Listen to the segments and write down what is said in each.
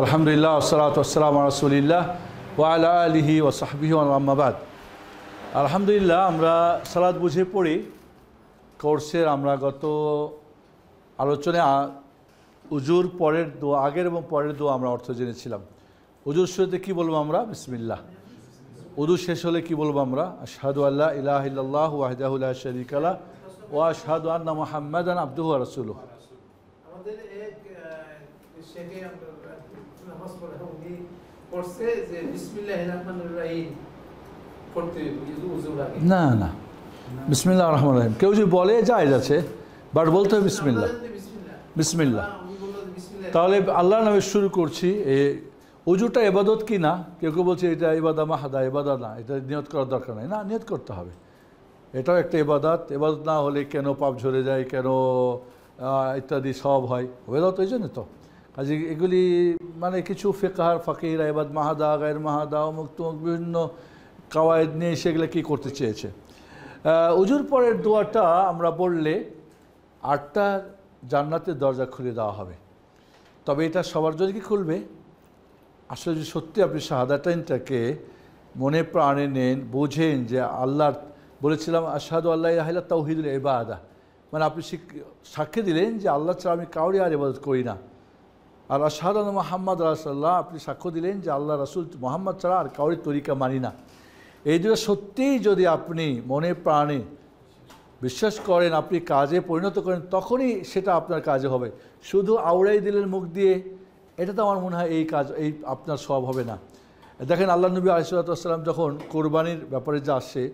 আলহামদুলিল্লাহ ওয়াসসালাতু ওয়াসসালামু আলা রাসূলিল্লাহ ওয়া আলা আলিহি ওয়া সাহবিহি ওয়া আম্মা বাদ। আলহামদুলিল্লাহ আমরা সালাত বুঝে পড়ি কোর্সের আমরা গত আলোচনায় উজুর পরের দোয়া, আগের এবং পরের দোয়া আমরা অর্থ জেনেছিলাম। উজুর শুরুতে কী বলবো আমরা? বিসমিল্লাহ। উজু শেষ হলে কী বলবো আমরা? আশহাদু আল্লা ইলাহা ইল্লাল্লাহু ওয়াহদাহু লা শারীকা লাহু ওয়া আশহাদু আন্না মুহাম্মাদান আবদুহু ওয়া রাসূলুহু। আমাদের এক শেখে নামাজ পড়ে উনি পড়ছে যে বিসমিল্লাহির রহমানির রহিম পড়তে উযু লাগে। না না, বিসমিল্লাহির রহমানির রহিম কেউ যদি বলে যায় যাচ্ছে, বাট বলতে হবে বিসমিল্লাহ। বিসমিল্লাহ। তাহলে আল্লাহর নামে শুরু করছি। উজুটা ইবাদত কি না? কেউ কেউ বলছে এটা ইবাদা মাহাদা, ইবাদা না, এটা নিয়ত করার দরকার নেই। না, নিয়ত করতে হবে, এটাও একটা ইবাদত। ইবাদত না হলে কেন পাপ ঝরে যায়, কেন ইত্যাদি সব হয়, ইবাদত ওই জন্য তো। কাজে এগুলি মানে কিছু ফিকহার ফাকিহরা ইবাদ মাহাদা, গায়ের মাহাদা, অমুক তমুক বিভিন্ন কাওয়ায়েদ নিয়ে সেগুলো কী করতে চেয়েছে। উজুর পরের দোয়াটা আমরা বললে 8টা জান্নাতের দরজা খুলে দেওয়া হবে। তবে এটা সবার জন্য কি খুলবে? আসলে যদি সত্যি আপনি শাহাদাতাইনটাকে মনে প্রাণে নেন, বোঝেন যে আল্লাহর বলেছিলাম আশহাদু আল্লা ইলাহা ইল্লাল্লাহ তাওহীদুল ইবাদা, মানে আপনি সাক্ষ্য দিলেন যে আল্লাহ ছাড়া আমি কাউরি আর ইবাদত করি না। আর আশহাদু আন্না মুহাম্মাদ রাসূলুল্লাহ, আপনি সাক্ষ্য দিলেন যে আল্লাহ রাসূল মুহাম্মদ ছাড়া আর কাউরি তরিকা মানি না। এই দুটো সত্যিই যদি আপনি মনে প্রাণে বিশ্বাস করেন, আপনি কাজে পরিণত করেন, তখনই সেটা আপনার কাজে হবে। শুধু আওড়াই দিলেন মুখ দিয়ে, এটা তো আমার মনে হয় এই কাজ এই আপনার সব হবে না। দেখেন আল্লাহ নবী আলাইহিস সালাম যখন কোরবানির ব্যাপারে যা আসে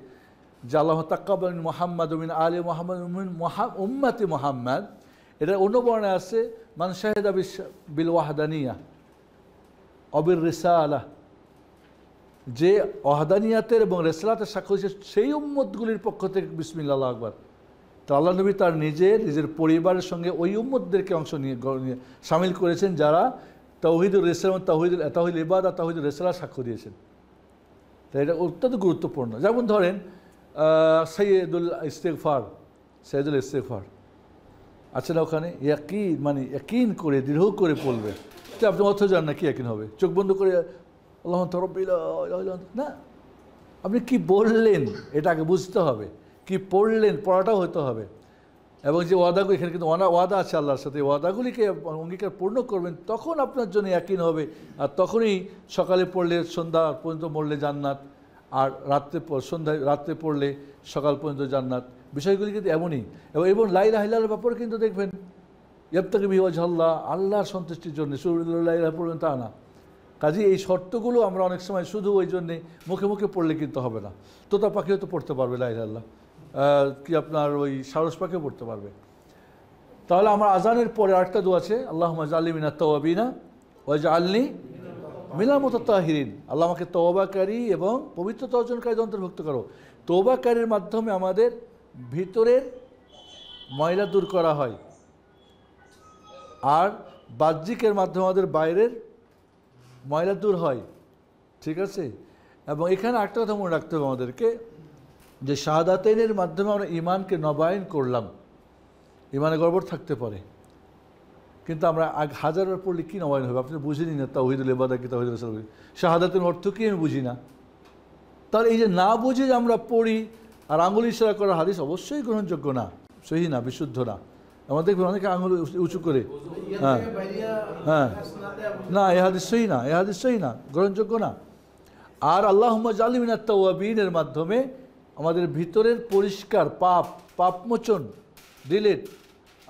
যে আল্লাহ তাক্কাব্বাল মিন মুহাম্মাদ মিন আলি মুহাম্মাদ মিন উম্মতি মুহাম্মাদ, এটা অন্য বর্ণায় আছে মান শাহিদা বিল ওয়াহদানিয়া অবির রিসালাহ, যে ওয়াহদানিয়াতের এবং রিসালাতের সাক্ষ্য দিয়েছে সেই উম্মতগুলির পক্ষ থেকে বিসমিল্লাহ আল্লাহু আকবার। তো আল্লাহ নবী তার নিজের পরিবারের সঙ্গে ওই উম্মতদেরকে অংশ নিয়ে সামিল করেছেন যারা তাওহীদুর রিসালাত, তাওহীদুল ইবাদা, তাওহীদুর রিসালাত সাক্ষ্য দিয়েছেন। তাই এটা অত্যন্ত গুরুত্বপূর্ণ। যেমন ধরেন সৈয়দুল ইস্তেগফার আছে না ওখানে, ইয়াকিন মানে ইয়াকিন করে দৃঢ় করে পড়বে। তো আপনি অর্থ জান না কি ইয়াকিন হবে? চোখ বন্ধ করে আল্লাহু রাব্বিল না, আপনি কি বললেন এটা আগে বুঝতে হবে, কি পড়লেন পড়াটাও হতে হবে। এবং যে ওয়াদাগুলি, এখানে কিন্তু ওয়াদা আছে আল্লাহর সাথে, ওয়াদাগুলিকে অঙ্গীকার পূর্ণ করবেন, তখন আপনার জন্য ইয়াকিন হবে। আর তখনই সকালে পড়লে সন্ধ্যা পর্যন্ত মরলে জান্নাত, আর রাত্রে পড়লে সকাল পর্যন্ত জান্নাত। বিষয়গুলি কিন্তু এমনই। এবং লা ইলাহা ইল্লাল্লাহর ব্যাপারে কিন্তু দেখবেন ইয়াবতাগি বিহি ওয়াজহাল্লাহ, আল্লাহর সন্তুষ্টির জন্য শুধু লা ইলাহা পড়বেন তা না। কাজে এই শর্তগুলো আমরা অনেক সময় শুধু ওই জন্যে মুখে মুখে পড়লে কিন্তু হবে না। তোতা পাখিও তো পড়তে পারবে লা ইলাহা ইল্লাল্লাহ, কি আপনার ওই সারস পাখিও পড়তে পারবে। তাহলে আমার আজানের পরে আরেকটা দোয়া আছে, আল্লাহুম্মা জাআলনি মিনাত তাওয়াবিনা ওয়াজআলনি মিনাল মুতাতাহিরিন, আল্লাহ আমাকে তওবাকারী এবং পবিত্রতা অর্জনকারীদের অন্তর্ভুক্ত করো। তওবাকারীর মাধ্যমে আমাদের ভিতরের ময়লা দূর করা হয়, আর বাহ্যিকের মাধ্যমে আমাদের বাইরের ময়লা দূর হয়, ঠিক আছে। এবং এখানে একটা কথা মনে রাখতে হবে আমাদেরকে, যে শাহাদাতাইনের মাধ্যমে আমরা ইমানকে নবায়ন করলাম। ইমানে গড়বড় থাকতে পারে, কিন্তু আমরা হাজারবার পড়লে কী নবায়ন হবে? আপনি বুঝিনি না তাওহীদুল ইবাদা কি তাওহীদুল রিসালাত, শাহাদাতের অর্থ কি আমি বুঝি না। তাহলে এই যে না বুঝে যে আমরা পড়ি আর আঙুল ইশারা করা হাদিস অবশ্যই গ্রহণযোগ্য না, সহি না, বিশুদ্ধ না। আমাদের দেখবেন অনেকে আঙুল উঁচু করে, হ্যাঁ হ্যাঁ, না এ হাদিস সহি না, এ হাদিস সহি না, গ্রহণযোগ্য না। আর আল্লাহুম্মা জাআলনি মিনাত তাওয়াবিনের মাধ্যমে আমাদের ভিতরের পরিষ্কার পাপমোচন ডিলিট,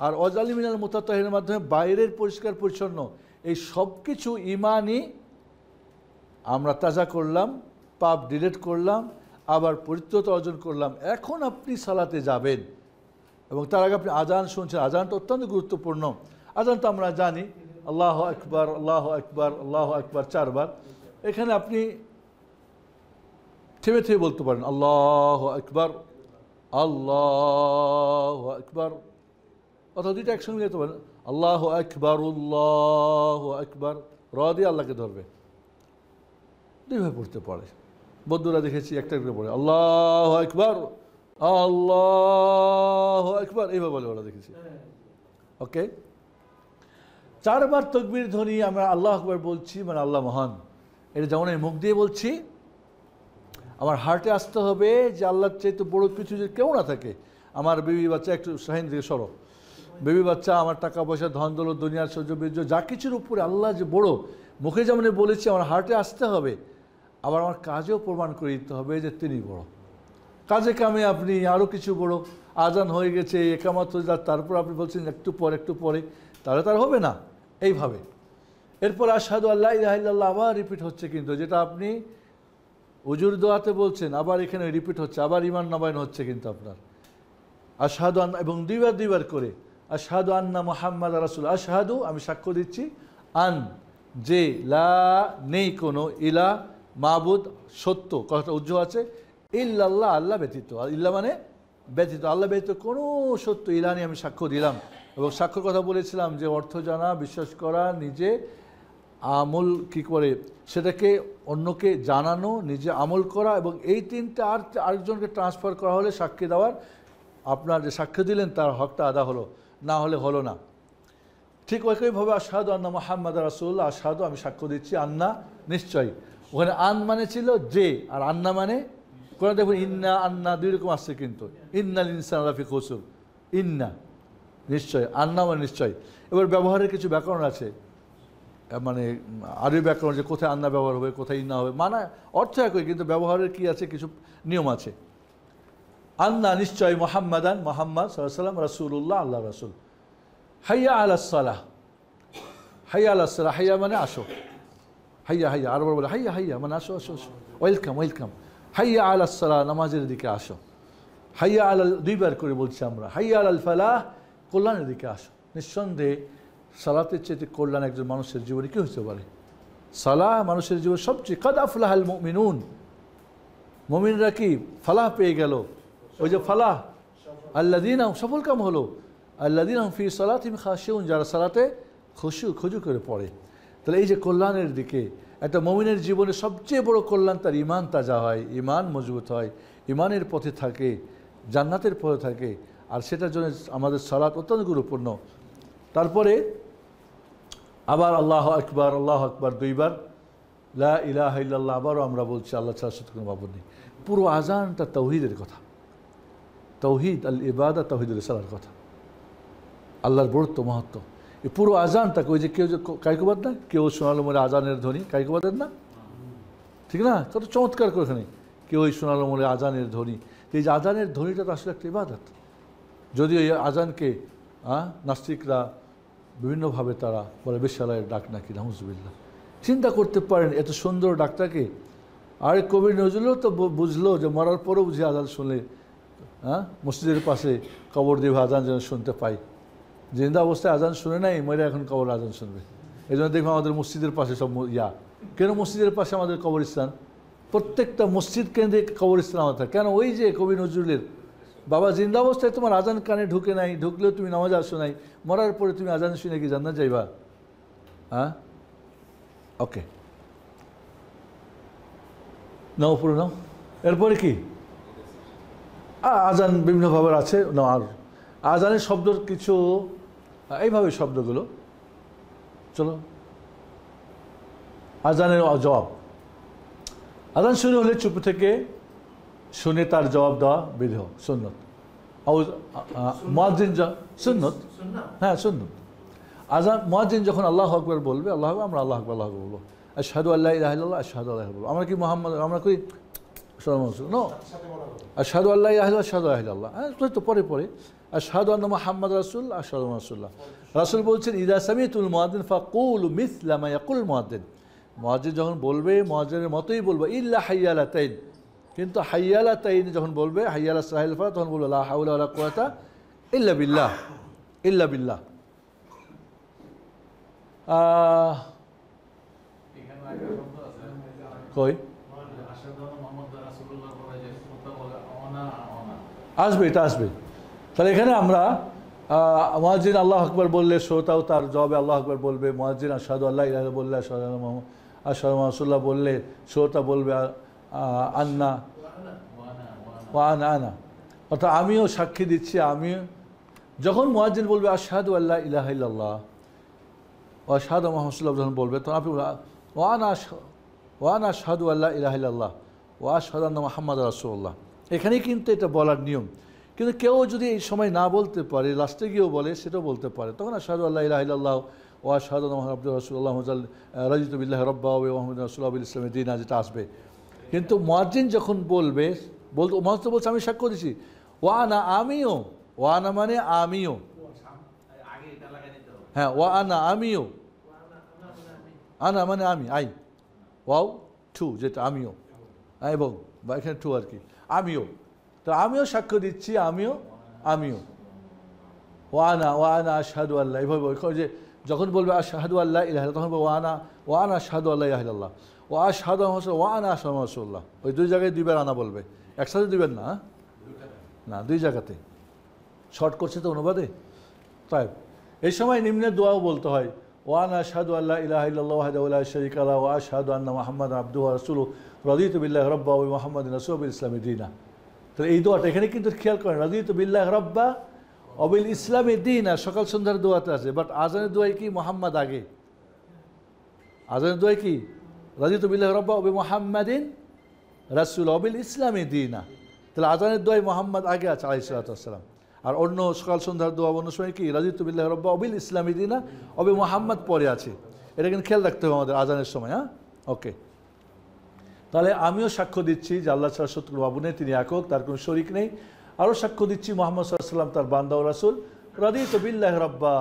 আর ওয়াজআলনি মিনাল মুতাতাহিরিনের মাধ্যমে বাইরের পরিষ্কার পরিচ্ছন্ন। এই সব কিছু ইমানই আমরা তাজা করলাম, পাপ ডিলিট করলাম, আবার পবিত্রতা অর্জন করলাম। এখন আপনি সালাতে যাবেন এবং তার আগে আপনি আজান শুনছেন। আজানটা অত্যন্ত গুরুত্বপূর্ণ। আজান তো আমরা জানি আল্লাহু আকবার, আল্লাহু আকবার, আল্লাহু আকবার 4 বার। এখানে আপনি থেমে থেমে বলতে পারেন আল্লাহু আকবার, আল্লাহু আকবার, অথবা দুইটা একসঙ্গে যেতে পারেন আল্লাহু আকবার, আল্লাহু আকবার, র দিয়ে আল্লাহকে ধরবে। দুইভাবে পড়তে পারে, বন্ধুরা দেখেছি একটা করে পড়ে আল্লাহু আকবার, আল্লাহু আকবার এইভাবে বলে ওরা দেখেছি। ওকে, 4 বার তাকবীর ধ্বনি আমরা আল্লাহু আকবার বলছি, মানে আল্লাহ মহান, এটা যেমন আমি মুখ দিয়ে বলছি, আমার হার্টে আসতে হবে যে আল্লাহর চাইতে বড় কিছু যে কেউ না থাকে। আমার বেবি বাচ্চা, একটু শাহিন দিকে সরো, বেবি বাচ্চা, আমার টাকা পয়সা, ধন দৌলত, দুনিয়ার সৌর্য বীর্য যা কিছুর উপরে আল্লাহ যে বড়, মুখে যেমন বলেছি আমার হার্টে আসতে হবে, আবার আমার কাজেও প্রমাণ করে দিতে হবে যে তিনি বড়। কাজে কামে আপনি আরও কিছু বড়, আজান হয়ে গেছে, একামত হয়ে যাক, তারপর আপনি বলছেন একটু পরে, তাহলে তার হবে না। এইভাবে এরপর আশহাদু আল্লা ইলাহা ইল্লাল্লাহ আবার রিপিট হচ্ছে, কিন্তু যেটা আপনি উজুর দোয়াতে বলছেন আবার এখানে রিপিট হচ্ছে, আবার ইমান নবায়ন হচ্ছে কিন্তু আপনার। আশহাদু আন, এবং 2বার করে আশহাদু আন্না মুহাম্মাদ রাসূল, আশহাদু আমি সাক্ষ্য দিচ্ছি, আন যে, লা নেই কোনো, ইলা মাবুদ সত্য, কথাটা উজ্জ্ব আছে, ইল্লাল্লাহ আল্লাহ ব্যতীত, ইল্লা মানে ব্যতীত, আল্লাহ ব্যতীত কোনো সত্য ইলা নেই, আমি সাক্ষ্য দিলাম। এবং সাক্ষ্যর কথা বলেছিলাম যে অর্থ জানা, বিশ্বাস করা, নিজে আমল কি করে সেটাকে অন্যকে জানানো, নিজে আমল করা, এবং এই 3টা আরেকজনকে ট্রান্সফার করা হলে সাক্ষী দেওয়ার, আপনার যে সাক্ষ্য দিলেন তার হকটা আদা হলো, না হলে হলো না। ঠিক একইভাবে আশহাদু আন্না মুহাম্মাদ রাসূলুল্লাহ, আশহাদু আমি সাক্ষ্য দিচ্ছি, আন্না নিশ্চয়ই, ওখানে আন মানে ছিল যে, আর আন্না মানে কোন দেখুন ইন্না আন্না 2 রকম আসছে, কিন্তু ইন্নাল ইনসানা লাফি খুসর, ইন্না নিশ্চয়, আন্না মানে নিশ্চয়। এবার ব্যবহারের কিছু ব্যাকরণ আছে, মানে আরবি ব্যাকরণ, যে কোথায় আন্না ব্যবহার হবে, কোথায় ইন্না হবে, মানে অর্থ একই, কিন্তু ব্যবহারের কি আছে কিছু নিয়ম আছে। আন্না নিশ্চয়, মুহাম্মাদান মুহাম্মদ সাল্লাল্লাহু আলাইহি ওয়াসাল্লাম, রাসূলুল্লাহ আল্লাহ রাসূল। হাইয়া আলাস সালাহ, হাইয়া আলাস সালাহ, হাইয়া মানে আসো, হাইয়া হাইয়া, আরবার বলে হাইয়া হাইয়া মানে আসো আসো আসো, ওয়েলকাম ওয়েলকাম। হাইয়া আলাস সালাহ, নামাজের দিকে আসো। হাইয়া আলাল, 2বার করে বলছি আমরা, হাইয়া আলাল ফালাহ, কল্যাণের দিকে আসো। নিঃসন্দেহে সালাতের চেয়ে কল্যাণ একজন মানুষের জীবনে কী হতে পারে? সালাহ মানুষের জীবনে সবচেয়ে, কাদ আফলাহাল মুমিনুন, মুমিনরা কি ফালাহ পেয়ে গেল, ওই যে ফালাহ, আল্লাযীনা, সফল কাম হলো, আল্লাযীনা ফি সালাতিহিম খাশিউন, যারা সালাতে খুজু করে পড়ে। তাহলে এই যে কল্যাণের দিকে, একটা মুমিনের জীবনে সবচেয়ে বড় কল্যাণ তার ঈমান তাজা হয়, ঈমান মজবুত হয়, ঈমানের পথে থাকে, জান্নাতের পথে থাকে, আর সেটার জন্য আমাদের সালাত অত্যন্ত গুরুত্বপূর্ণ। তারপরে আবার আল্লাহু আকবার 2বার, লা ইলাহা ইল্লাল্লাহ আবারও আমরা বলছি, আল্লাহ ছাড়া সত্য কোনো মাবুদ নেই। পুরো আজানটা তাওহীদের কথা, তাওহীদ আল ইবাদা, তাওহীদুল রিসালার কথা, আল্লাহর বড়ত্ব মহত্ব। এই পুরো আজানটাকে, ওই যে কেউ যে কাইকুবাদ না, কেউ শোনালো মনে আজানের ধ্বনি, কাইকুবাদের না, ঠিক না, কত চমৎকার করে ওখানে, কেউ ওই শোনালো মনে আজানের ধ্বনি। এই যে আজানের ধ্বনিটা তো আসলে একটা ইবাদত। যদিও এই আজানকে নাস্তিকরা বিভিন্নভাবে তারা বলে বেশ্যালয়ের ডাক নাকি, নাউজুবিল্লাহ। চিন্তা করতে পারেন এত সুন্দর ডাকটাকে। আর কবি নজরুলও তো বুঝলো যে মরার পরেও বুঝে আজান শুনলে, মসজিদের পাশে কবর দিয়ে আজান যেন শুনতে পাই। জিন্দা অবস্থায় আজান শুনে নাই, মরে এখন কবর আজান শুনবে। এই জন্য দেখবো আমাদের মসজিদের পাশে সব কেন মসজিদের পাশে আমাদের কবরস্থান, প্রত্যেকটা মসজিদ কেন্দ্রে কবরস্থান আমাদের থাকে। কেন? ওই যে কবি নজরুলের, বাবা জিন্দা অবস্থায় তোমার আজান কানে ঢুকে নাই, ঢুকলেও তুমি নামাজ আসো নাই, মরার পরে তুমি আজান শুনে কি জান্নাত যাইবা? ওকে, নাও পুরো নাও। এরপরে কি আজান বিভিন্নভাবে আছে না, আর আজানের শব্দ কিছু এইভাবে শব্দগুলো, চলো আজানের জবাব। আজান শুরু হলে চুপ থেকে শুনে তার জবাব দেওয়া বিধেয়, সুন্নত। মুয়াজ্জিন সুন্নত, হ্যাঁ সুন্নত। আজান মুয়াজ্জিন যখন আল্লাহু আকবার বলবে, আল্লাহু আকবার, আমরা আল্লাহু আকবার বলবো, আশহাদু আল্লা ইলাহা ইল্লাল্লাহ, আশহাদু আল্লা ইলাহা ইল্লাল্লাহ। আমরা কি মুহাম্মদ, আমরা করি নো, আশহাদু আল্লা ইলাহা ইল্লাল্লাহ, আশহাদু আল্লা ইল্লাল্লাহ, হ্যাঁ তো পরে পরে আশহাদু আন্না মুহাম্মাদ রাসূল, আশহাদু রাসূলুল্লাহ। রাসূল বলছেন, ইযা সামিতুল মুয়াজ্জিন ফাকুলু মিসলা মা ইয়াকুল মুয়াজ্জিন। মুয়াজ্জিন যখন বলবে মুয়াজ্জিনের মতোই বলবে, ইল্লা হাইয়ালাতাইন, কিন্তু হাইয়ালাতাইন যখন বলবে, হাইয়ালা সাহিল ফা, তখন বলবে লা হাওলা ওয়ালা কুওয়াতা ইল্লা বিল্লাহ, ইল্লা বিল্লাহ। কই আসবে, এটা আসবে। তাহলে এখানে আমরা মুয়াজ্জিন আল্লাহু আকবার বললে শ্রোতাও তার জবাবে আল্লাহু আকবার বলবে। মুয়াজ্জিন আশহাদু আল্লা ইলাহা ইল্লাল্লাহ বললে, আশহাদু রাসূলুল্লাহ বললে শ্রোতা বলবে আন্না ওয়া আনা, অর্থাৎ আমিও সাক্ষী দিচ্ছি। আমি যখন মুয়াজ্জিন বলবে আশহাদু আল্লা ইলাহা ইল্লাল্লাহ, আশহাদু মুহাম্মাদুর রাসূলুল্লাহ যখন বলবে তখন আপনি ওয়ানা আশহাদু আল্লা ইলাহা ইল্লাল্লাহ ওয়া আশহাদু আন্না মুহাম্মাদার রাসূলুল্লাহ। এখানেই কিন্তু এটা বলার নিয়ম। কিন্তু কেউ যদি এই সময় না বলতে পারে, লাস্টে গিয়েও বলে, সেটাও বলতে পারে, তখন আশহাদু আল্লা ইলাহা ইল্লাল্লাহ ওয়া আশহাদু আন্না মুহাম্মাদার রাসূলুল্লাহ রাদিতু বিল্লাহি রাব্বা ওয়া মুহাম্মাদার রাসূলুল্লাহ বিল ইসলামি দীনা, যেটা আসবে। কিন্তু মুয়াজ্জিন যখন বলবে, মুয়াজ্জিন বলছে আমি সাক্ষ্য দিচ্ছি, ওয়ানা আমিও, ওয়ানা মানে আমিও, হ্যাঁ ওয়ানা আমিও, আনা মানে আমি, আই, ওয়াও টু, যেটা আমিও, এবং বা এখানে টু আর কি, আমিও। তো আমিও সাক্ষ্য দিচ্ছি, আমিও ওয়ানা আশহাদু আল্লাহ, এইভাবে যে যখন বলবে আশহাদু আল্লাহ ইলাহা ইল্লাল্লাহ তখন বলবে ওয়ানা আশহাদু আল্লাহ ইলাহা ইল্লাল্লাহ ওয়া আশহাদু ওয়ানা আশহাদু রাসূলুল্লাহ। ওই দুই জায়গায় দুইবার আনা বলবে, একসাথে দুইবার না, না দুই জায়গাতে। শর্ট করছে তো অনুবাদে। তাই এই সময় নিম্নের দোয়াও বলতে হয়, ওয়ানা আশহাদু আল্লা ইলাহা ইল্লাল্লাহু ওয়াহদাহু লা শারীকা লাহু ওয়া আশহাদু আন্না মুহাম্মাদান আবদুহু ওয়া রাসূলুহু রাদিতু বিল্লাহি রাব্বা ওয়া মুহাম্মাদিন রাসূলুহু বিল ইসলামি দীনা। তাহলে এই দোয়াটা এখানে কিন্তু খেয়াল করেন, রাদিতু বিল্লাহি রাব্বা ওয়া বিল ইসলামি দীনা সকাল সন্ধ্যার দোয়াতে আছে, বাট আজানের দোয়ায় কি মুহাম্মদ আগে? আজানের দোয়ায় কি রাদিতু বিল্লাহি রাব্বা ওয়া মুহাম্মাদিন রাসূলুহু বিল ইসলামি দীনা। তাহলে আজানের দোয়ায় মুহাম্মদ আগে আছে আলাইহিস সালাতু ওয়াস সালাম। আর অন্য সকাল সন্ধ্যার দোয়া অন্য সময় কি রাদিতু বিল্লাহি রাব্বা ওয়া বিল ইসলামি দীনা ওয়া মুহাম্মদ পরে আছে। এটা কিন্তু খেয়াল রাখতে হবে আমাদের আজানের সময়। হ্যাঁ, ওকে। তাহলে আমিও সাক্ষ্য দিচ্ছি যে আল্লাহ ছাড়া সত্য কোনো মাবুদ নেই, তিনি একক, তার কোনো শরীক নেই। আরও সাক্ষ্য দিচ্ছি মুহাম্মদ সাল্লাল্লাহু আলাইহি ওয়াসাল্লাম তার বান্দা ও রাসূল। রাদিতু বিল্লাহি রাব্বা,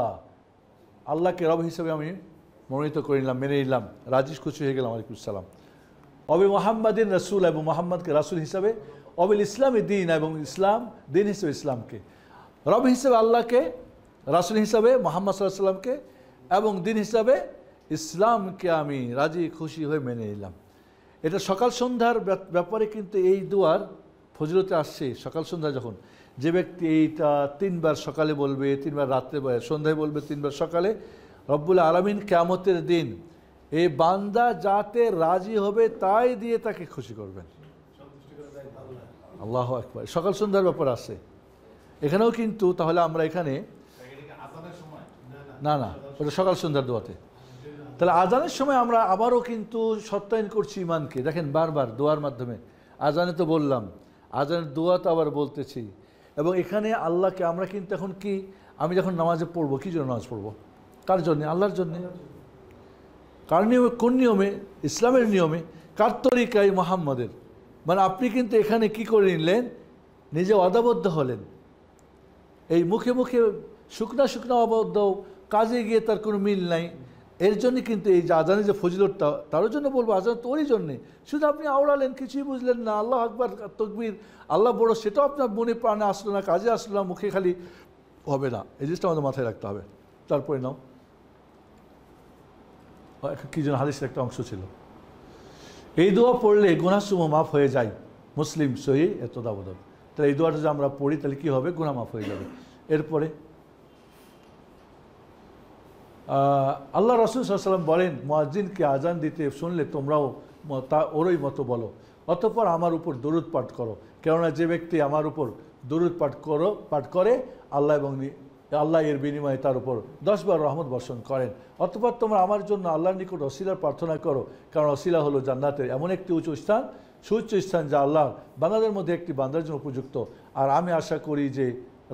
আল্লাহকে রব হিসেবে আমি মনোনীত করে নিলাম, মেনে নিলাম, রাজি খুশি হয়ে গেলাম। আলাইকুম সালাম। অবি মুহাম্মাদিন রাসূল, এবং মুহাম্মদকে রাসূল হিসাবে, অবিল ইসলামী দিন, এবং ইসলাম দিন হিসেবে ইসলামকে, রব হিসেবে আল্লাহকে, রাসূল হিসাবে মুহাম্মদ সাল্লাল্লাহু আলাইহি ওয়াসাল্লামকে, এবং দিন হিসাবে ইসলামকে আমি রাজি খুশি হয়ে মেনে নিলাম। এটা সকাল সন্ধ্যার ব্যাপারে কিন্তু এই দুয়ার ফজিলতে আসছে। সকাল সন্ধ্যা যখন যে ব্যক্তি এইটা তিনবার সকালে বলবে, তিনবার রাত্রে সন্ধ্যায় বলবে, তিনবার সকালে, রব্বুল আলামিন কিয়ামতের দিন এই বান্দা যাতে রাজি হবে তাই দিয়ে তাকে খুশি করবেন। আল্লাহু আকবার। সকাল সন্ধ্যার ব্যাপার আছে এখানেও কিন্তু। তাহলে আমরা এখানে না না, ওটা সকাল সন্ধ্যার দোয়াতে। তাহলে আজানের সময় আমরা আবারও কিন্তু সত্যায়ন করছি ইমানকে। দেখেন বারবার দোয়ার মাধ্যমে, আজানে তো বললাম, আজানের দোয়া তো আবার বলতেছি। এবং এখানে আল্লাহকে আমরা কিন্তু এখন কি, আমি যখন নামাজে পড়বো, কী জন্য নামাজ পড়বো? কার জন্যে? আল্লাহর জন্যে। কার নিয়মে? কোন নিয়মে? ইসলামের নিয়মে। কার তরিকায়? মুহাম্মদের। মানে আপনি কিন্তু এখানে কি করে নিলেন? নিজে আবদ্ধ হলেন। এই মুখে মুখে শুকনা শুকনা আবদ্ধ, কাজে গিয়ে তার কোনো মিল নাই। এর জন্য কিন্তু এই যে আজানের যে ফজিলতটা, তার জন্য বলবো আজান তো ওরই জন্যে। শুধু আপনি আওড়ালেন, কিছুই বুঝলেন না, আল্লাহ আকবার তকবীর, আল্লাহ বড়, সেটাও আপনার মনে প্রাণে আসলো না, কাজে আসলো না, মুখে খালি হবে না। এই জিনিসটা আমাদের মাথায় রাখতে হবে। তারপরে নাও, কি যেন হাদিসের একটা অংশ ছিল, এই দোয়া পড়লে গুনাহসমূহ মাফ হয়ে যায়। মুসলিম সহিহ এতদাবদ। তাহলে এই দোয়াটা যদি আমরা পড়ি তাহলে কী হবে? গুনাহ মাফ হয়ে যাবে। এরপরে আল্লাহ রাসূল সাল্লাল্লাহু আলাইহি ওয়াসাল্লাম বলেন, মুয়াজ্জিনকে আজান দিতে শুনলে তোমরাও তা ওরই মতো বলো, অতঃপর আমার উপর দরুদ পাঠ করো, কেননা যে ব্যক্তি আমার উপর দরুদ পাঠ করে আল্লাহ এবং আল্লাহ এর বিনিময়ে তার উপর 10 বার রহমত বর্ষণ করেন। অতঃপর তোমরা আমার জন্য আল্লাহর নিকট ওসিলার প্রার্থনা করো, কারণ ওসিলা হলো জান্নাতের এমন একটি উঁচু স্থান, সুউচ্চ স্থান, যা আল্লাহ বান্দাদের মধ্যে একটি বান্দার জন্য উপযুক্ত। আর আমি আশা করি যে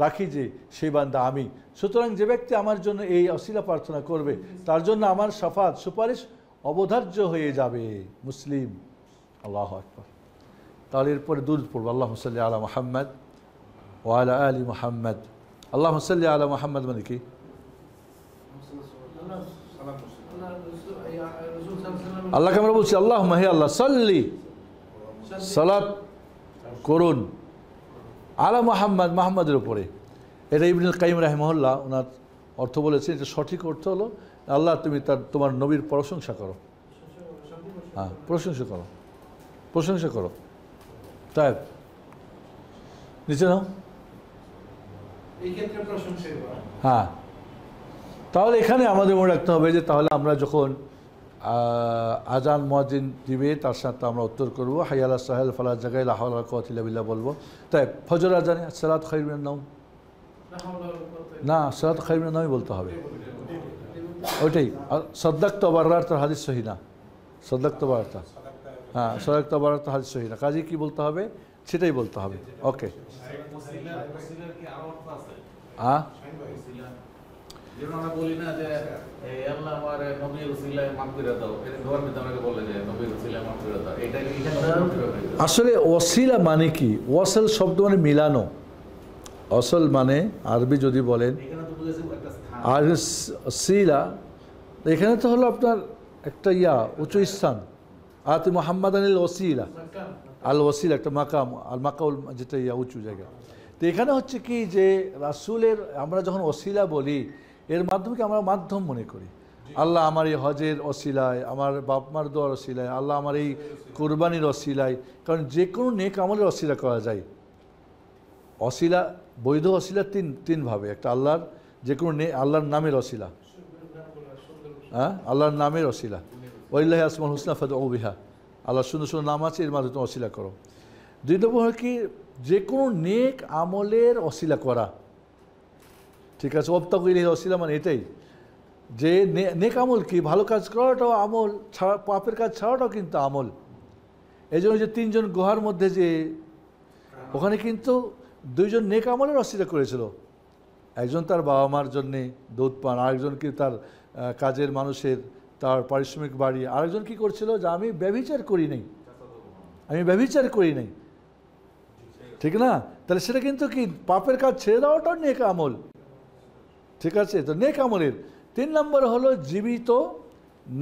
রাখি যে সেই বান্দা আমি। সুতরাং যে ব্যক্তি আমার জন্য এই ওসিলা প্রার্থনা করবে তার জন্য আমার শাফাত, সুপারিশ অবধার্য হয়ে যাবে। মুসলিম। আল্লাহু আকবার। তাহলে এরপরে দুরূদ পড়ব, আল্লাহুম্মা সাল্লি আলা মুহাম্মদ ওয়া আলা আলি মুহাম্মদ। আল্লাহুম্মা সাল্লি আলা মুহাম্মদ মানে কি? আল্লাহকে আমরা বলছি আল্লাহুম্মা, হে আল্লাহ, সাল্লি, সালাত করুন, আলা মুহাম্মদ, মুহাম্মদের উপরে। এটা ইবনুল কাইয়িম রাহিমাহুল্লাহ ওনার অর্থ বলেছেন, এটা সঠিক অর্থ হলো আল্লাহ তুমি তোমার নবীর প্রশংসা করো। হ্যাঁ, প্রশংসা করো, প্রশংসা করো। তাই নিচে নাও। হ্যাঁ, তাহলে এখানে আমাদের মনে রাখতে হবে যে তাহলে আমরা যখন আজান মুয়াজ্জিন দিবে তার সাথে আমরা উত্তর করবো হাইয়া আলা সাহেল ফালা জায়গায় লা হাওলা ওয়ালা কুওয়াতা ইল্লা বিল্লাহ বলবো। তাই ফজর আজানে আসসালাতু খায়রুম মিনান নাওম, না আসসালাতু খায়রুম মিনান নাওমই বলতে হবে। ওইটাই সদ্দাক তবারার তার হাদিস সহি না, সদ্দাক তবারাতা, হ্যাঁ সদ্দাক তবারাতা হাদিস সহি না, কাজে কি বলতে হবে সেটাই বলতে হবে। ওকে হ্যাঁ যেমন আমরা বলি না যে আল্লাহ আমার নবীর ওসিলায় মাফ করে দাও, এটা দোয়ার মধ্যে আমরা বলে যে নবীর ওসিলায় মাফ করে দাও, এটা আসলে ওসিলা মানে কি? ওয়াসল শব্দ মানে মিলানো, অসল মানে আরবি যদি বলেন, আর সিলা এখানে তো হলো আপনার একটা উঁচু স্থান, আতি মোহাম্মদ আনিল ওসিলা, আল ওসিলা একটা মাকাম, আল মাকাউল যেটা উঁচু জায়গা। তো এখানে হচ্ছে কি যে রাসূলের আমরা যখন ওসিলা বলি এর মাধ্যমে আমরা মাধ্যম মনে করি, আল্লাহ আমার এই হজের ওসিলায়, আমার বাপ মার দোয়ার ওসিলায়, আল্লাহ আমার এই কোরবানির ওসিলায়, কারণ যে কোনো নেক আমলের ওসিলা করা যায়। অসিলা বৈধ অসিলা তিনভাবে, একটা আল্লাহর যে কোনো আল্লাহর নামের অসিলা, হ্যাঁ আল্লাহর নামের অসিলা, ওয়ালিল্লাহি আসমাউল হুসনা ফাদউ বিহা, আল্লাহর সুন্দর সুন্দর নাম আছে এর মাধ্যমে তুমি অসিলা করো। দুই নম্বর হলো কি যে কোনো নেক আমলের অসিলা করা, ঠিক আছে, ওয়াবতাগু ইলাইহি ওসিলা মানে এটাই যে নেক আমল কি ভালো কাজ করাটাও আমল, ছাড়া পাপের কাজ ছাড়াটাও কিন্তু আমল। এই জন্য যে তিনজন গুহার মধ্যে যে ওখানে কিন্তু দুইজন নেক আমলের অস্বীকার করেছিল, একজন তার বাবা মার জন্যে দুধ পান, আরেকজন কি তার কাজের মানুষের তার পারিশ্রমিক বাড়ি, আরেকজন কি করছিল যে আমি ব্যভিচার করি নাই, আমি ব্যভিচার করি নাই, ঠিক না? তাহলে সেটা কিন্তু কি পাপের কাজ ছেড়ে দেওয়াটাও নেক আমল, ঠিক আছে? তো নেক আমলের 3 নম্বর হলো জীবিত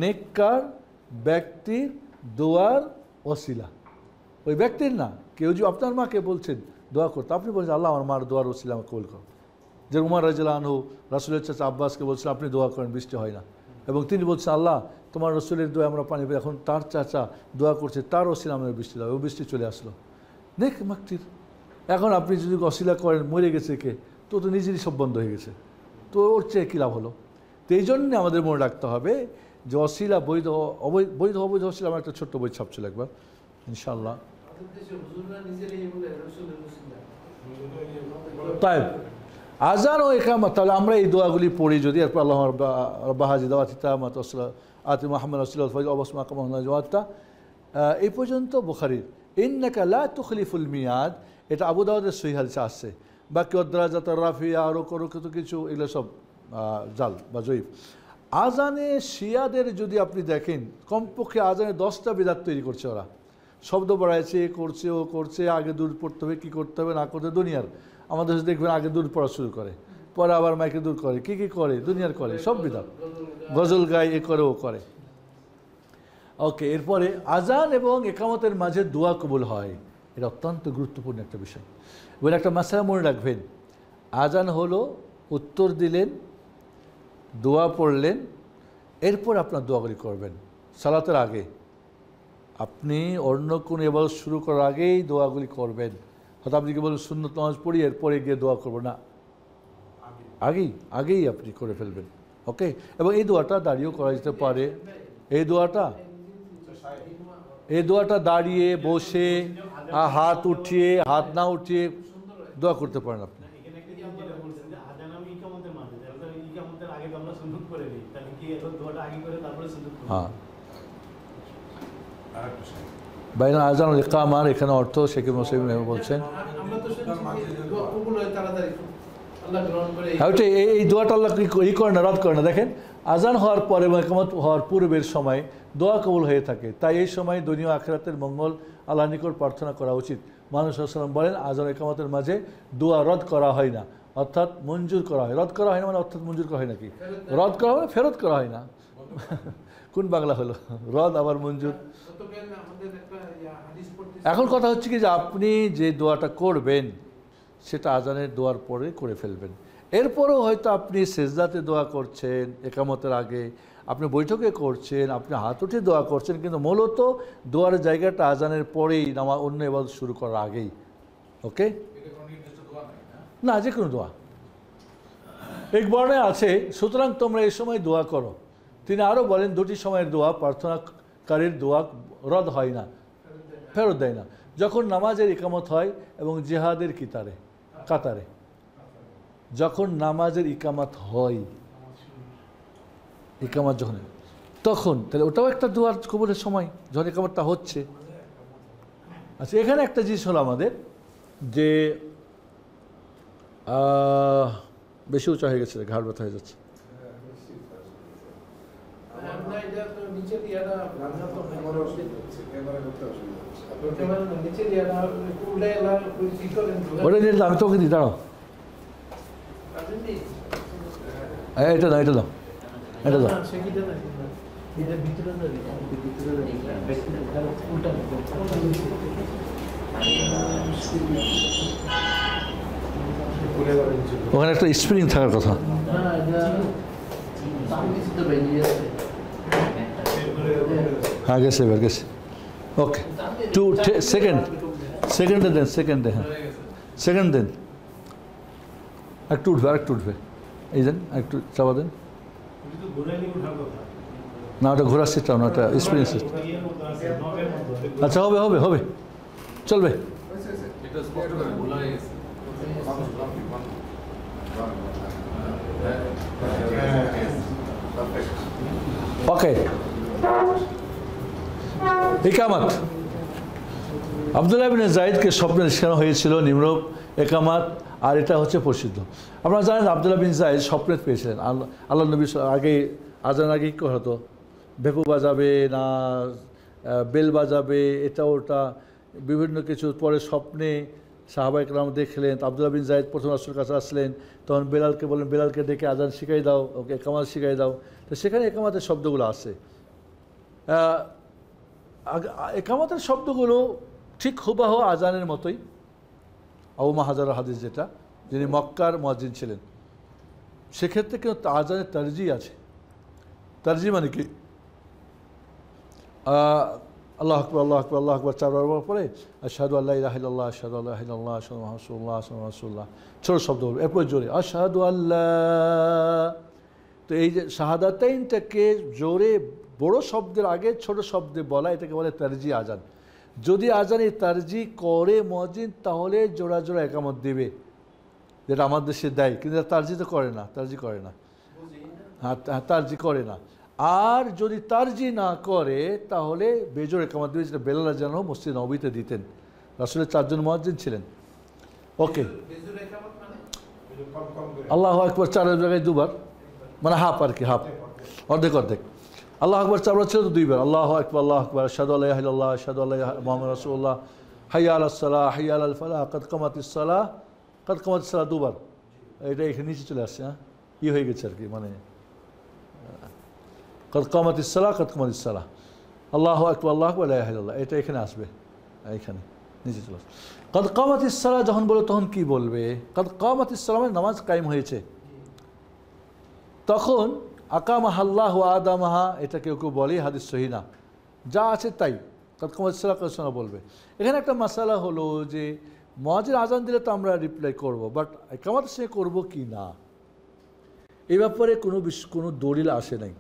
নেককার ব্যক্তির দোয়ার ওসিলা, ওই ব্যক্তির না, কেউ যদি আপনার মাকে বলছেন দোয়া করতে, আপনি বলছেন আল্লাহ আমার মার দোয়ার ওসিলা আমাকে কবুল করো। যে উমর রাদিয়াল্লাহু আনহু রাসূলের চাচা আব্বাসকে বলছেন আপনি দোয়া করেন বৃষ্টি হয় না, এবং তিনি বলছেন আল্লাহ তোমার রসুলের দোয়া আমরা পানি পাই, এখন তার চাচা দোয়া করছে তার ওসিলা আমাদের বৃষ্টি দাও, ও বৃষ্টি চলে আসলো, নেক মাক্তির। এখন আপনি যদি অসিলা করেন মরে গেছে কে, তো নিজেরই সব বন্ধ হয়ে গেছে, তো ওর চেয়ে কী লাভ হলো? তো এই জন্যে আমাদের মনে রাখতে হবে যে অসিলা বৈধ বৈধ অবৈধ অসিলা, আমার একটা ছোট্ট বই ছাপছিল একবার ইনশাআল্লাহ। তাই আজান ও ইকামত, তাহলে আমরা এই দোয়াগুলি পড়ি যদি, এরপর আল্লাহ বাহাজি দাওয়াতিতামাত আতি মুহাম্মদ রাসূলুল্লাহ ফাইজ অবসমা কামাতা এই পর্যন্ত বুখারীর ইন্নাকা লা তুখলিফুল মিয়াদ, এটা আবু দাউদের সহিহ হাদিসে আসছে। বাকি অদ্রাজাত রাফিয়া আরও করো কিছু এগুলো সব জাল বা জয়ীফ। আজানে শিয়াদের যদি আপনি দেখেন কমপক্ষে আজানে 10টা বিদাত তৈরি করছে ওরা, শব্দ বাড়াইছে, করছে, ও করছে, আগে দূর পড়তে হবে, কী করতে হবে না করতে, দুনিয়ার আমাদের দেখবেন আগে দূর পড়া শুরু করে, পরে আবার মাইকে দূর করে, কী কী করে দুনিয়ার করে, সব বিদাত, গজল গায়, এ করে ও করে। ওকে, এরপরে আজান এবং একামতের মাঝে দোয়া কবুল হয়, এটা অত্যন্ত গুরুত্বপূর্ণ একটা বিষয়। এবার একটা মাসলা মনে রাখবেন, আজান হলো উত্তর দিলেন, দোয়া পড়লেন, এরপর আপনার দোয়াগুলি করবেন সালাতের আগে, আপনি অন্য কোনো ইবাদত শুরু করার আগেই দোয়াগুলি করবেন। হয়তো আপনি কি বলবেন সুন্নত নামাজ পড়ি এরপরে গিয়ে দোয়া করবো না, আগেই আপনি করে ফেলবেন। ওকে, এবং এই দোয়াটা দাঁড়িয়েও করা যেতে পারে, এই দোয়াটা দাঁড়িয়ে বসে হাত উঠিয়ে হাত না উঠিয়ে দোয়া করতে পারেন আপনি। হ্যাঁ, বাইনা আজান ও ইকামার এখানে অর্থ শেখ মুসলিম বলছেন এই দোয়াটা আল্লাহ ই করে না, রদ করে না। দেখেন আজান হওয়ার পরে এবং ইকামত হওয়ার পূর্বের সময় দোয়া কবুল হয়ে থাকে, তাই এই সময় দুনিয়া আখিরাতের মঙ্গল আল্লাহ নিকট প্রার্থনা করা উচিত। মানুষ সাল্লাল্লাহু বলেন আজান ইকামতের মাঝে দোয়া রদ করা হয় না, অর্থাৎ মঞ্জুর করা হয়। রদ করা হয় না মানে অর্থাৎ মঞ্জুর করা হয় নাকি? রদ করা মানে ফেরত করা হয় না। কোন বাংলা হলো রদ আবার মঞ্জুর? এখন কথা হচ্ছে কি যে আপনি যে দোয়াটা করবেন সেটা আজানের দোয়ার পরে করে ফেলবেন। এরপরও হয়তো আপনি সেজদাতে দোয়া করছেন একামতের আগে, আপনি বৈঠকে করছেন, আপনি হাত উঠে দোয়া করছেন, কিন্তু মূলত দোয়ার জায়গাটা আজানের পরেই অন্য ইবাদত শুরু করার আগেই। ওকে, না যে কোনো দোয়া এক বর্ণে আছে, সুতরাং তোমরা এই সময় দোয়া করো। তিনি আরও বলেন দুটি সময়ের দোয়া প্রার্থনাকারীর দোয়া রদ হয় না, ফেরত দেয় না, যখন নামাজের ইকামত হয় এবং জিহাদের কাতারে, যখন নামাজের ইকামত হয় একামত যখন তখন তাহলে ওটাও একটা দোয়ার কবুলের সময় যখন একামতটা হচ্ছে। আচ্ছা, এখানে একটা জিনিস হলো আমাদের যে বেশি উঁচা হয়ে গেছে, ঘাড় ব্যথা হয়ে যাচ্ছে। ওটা নিয়ে আমি তোকে দিই, দাঁড়াও, এটা দাও, এটা দাও, এটা দাও। ওখানে একটা স্প্রিং থাকার কথা। হ্যাঁ গেছে, এবার গেছে। ওকে, 2 সেকেন্ড, সেকেন্ডে দেন, সেকেন্ডে, হ্যাঁ সেকেন্ড দেন, একটু উঠবে, আর একটু উঠবে, এই দেন একটু চাপা দেন। না ওটা ঘোরার সিস্টেম না, ওটা স্প্রিং সিস্টেম। আচ্ছা হবে হবে হবে, চলবে। ওকে, ইকামাত। আব্দুল্লাহ ইবনে যায়েদকে স্বপ্নে শেখানো হয়েছিল নিম্নরূপ একামাত, আর এটা হচ্ছে প্রসিদ্ধ। আপনারা জানেন আব্দুল্লাহ বিন যায়েদ স্বপ্নে পেয়েছিলেন আল্লাহ নবী আগে আজান আগে কী হতো, ভেপু বাজাবে না বেল বাজাবে, এটা ওটা বিভিন্ন কিছু। পরে স্বপ্নে সাহাবায়ে কেরাম দেখলেন, আব্দুল্লাহ বিন যায়েদ প্রথম রাসূলের কাছে আসলেন, তখন বেলালকে বললেন বেলালকে ডেকে আজান শিখাই দাও, ওকে একামাত শিখাই দাও। তো সেখানে একামাতের শব্দগুলো আছে। একামাতের শব্দগুলো ঠিক হুবাহু আজানের মতোই। আবু মাহাজার হাদিস যেটা, যিনি মক্কার মুয়াজ্জিন ছিলেন, সেক্ষেত্রে কিন্তু আজানের তারজি আছে। তারজি মানে কি, আল্লাহু আকবার, আল্লাহু আকবার, আল্লাহু আকবার চারবার পরে আশহাদু আল্লা ইলাহা ইল্লাল্লাহ, আশহাদু আল্লা ইলাহা ইল্লাল্লাহ, আশহাদু আন্না রাসূলুল্লাহ, আশহাদু আন্না রাসূলুল্লাহ, ছোট শব্দ বলবে, এরপর জোরে আশহাদু আল্লাহ। তো এই যে শাহাদাতাইনটাকে জোরে বড় শব্দের আগে ছোট শব্দে বলা, এটাকে বলে তারজি আজান। যদি আজানে তারজি করে মুয়াজ্জিন তাহলে জোড়া জোড়া একামত দেবে, যেটা আমাদের দেশে দেয়, কিন্তু তারজি তো করে না, তারজি করে না, হ্যাঁ তারজি করে না। আর যদি তারজি না করে তাহলে বেজোর একামত দেবে, যেটা বেলাল রাদিয়াল্লাহু আনহু মসজিদ নববীতে দিতেন। রাসূলের 4 জন মুয়াজ্জিন ছিলেন। ওকে, আল্লাহু আকবার 4 জায়গায় 2 বার, মানে হাফ আর কি, হাফ, অর্ধেক অর্ধেক। আল্লাহু আকবার 4 বার ছিল তো 2 বার, আল্লাহু আকবার, আল্লাহু আকবার, আশহাদু আল্লা ইলাহা ইল্লাল্লাহ, আশহাদু আল্লা মুহাম্মাদুর রাসূলুল্লাহ, হাইয়া আলাস সালাহ, হাইয়া আলাল ফালাহ, কাদ কামাতিস সালাহ, কাদ কামাতিস সালাহ 2 বার। এটা এখানে নিচে চলে আসছে, হ্যাঁ হয়ে গেছে আর কি, মানে কাদ কামাতিস সালাহ, কাদ কামাতিস সালাহ, আল্লাহু আকবার, আল্লাহু আকবার, লা ইলাহা ইল্লাল্লাহ, এটা এখানে আসবে, এখানে নিচে চলে আসবে। কাদ কামাতিস সালাহ যখন বলে তখন কি বলবে, কাদ কামাতিস সালাহ মানে নামাজ কায়েম হয়েছে। তখন আকামাহাল্লাহু আদামাহা, এটা কেউ কেউ বলে, হাদিস সহিহ না, যা আছে তাই কাদ কামাতিস সালাহ কাদ বলবে। এখানে একটা মাসালা হলো যে মুয়াজ্জিন আজান দিলে তো আমরা রিপ্লাই করব, বাট একামতের সঙ্গে করব কি না, এই ব্যাপারে কোনো দলিল আসে নাই,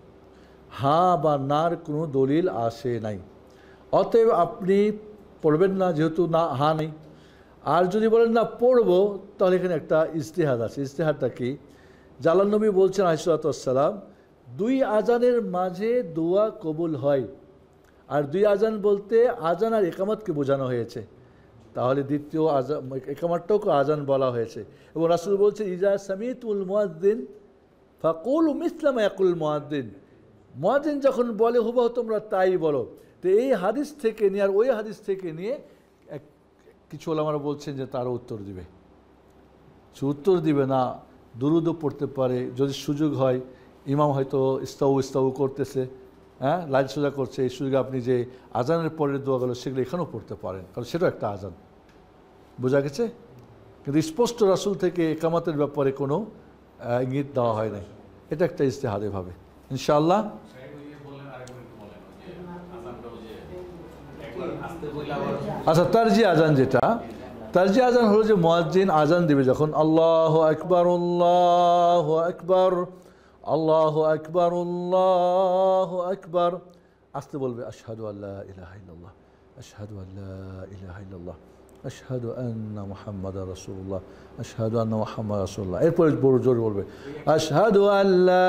হ্যাঁ বা নার কোনো দলিল আসে নাই। অতএব আপনি পড়বেন না, যেহেতু না হ্যাঁ নেই। আর যদি বলেন না পড়বো, তাহলে এখানে একটা ইজতিহাদ আছে। ইজতিহাদটা কি, আল্লাহর নবী বলছেন আলাইহিস সালাতু ওয়াস সালাম, 2 আজানের মাঝে দোয়া কবুল হয়। আর 2 আজান বলতে আজান আর একামতকে বোঝানো হয়েছে, তাহলে দ্বিতীয় আজান একামতটাও আজান বলা হয়েছে। এবং রাসূল বলছেন ইজা সামিতুল মুয়াজ্জিন ফাকুলু মিসলা মা ইয়াকুল মুয়াজ্জিন, মুয়াজ্জিন যখন বলে হুবহু তোমরা তাই বলো। তো এই হাদিস থেকে নিয়ে আর ওই হাদিস থেকে নিয়ে কিছু ওলামারা বলছেন যে তারও উত্তর দিবে, সে উত্তর দিবে না, দুরুদও পড়তে পারে যদি সুযোগ হয়। ইমাম হয়তো ইস্তাউ করতেছে, হ্যাঁ লাইন সোজা করছে, এই সুযোগে আপনি যে আজানের পরের দোয়াগুলো সেগুলো এখানেও পড়তে পারেন, কারণ সেটাও একটা আজান, বোঝা গেছে। কিন্তু স্পষ্ট রাসূল থেকে একামতের ব্যাপারে কোনো ইঙ্গিত দেওয়া হয় নাই, এটা একটা ইজতিহাদ এভাবে ইনশাআল্লাহ। আচ্ছা, তারজি আজান যেটা, তারজি আজান হলো যে মুয়াজ্জিন আজান দিবে যখন আল্লাহু আকবার, আল্লাহু আকবার, আল্লাহু আকবার, আল্লাহু আকবার, আসতে বলবে আশহাদু আল্লা ইলাহা ইল্লাল্লাহ, আশহাদু আল্লা ইলাহা ইল্লাল্লাহ, আশহাদু আন্না মুহাম্মাদার রাসূলুল্লাহ, আশহাদু আন্না মুহাম্মাদার রাসূলুল্লাহ। এরপরে বড় জোরে বলবে আশহাদু আল্লা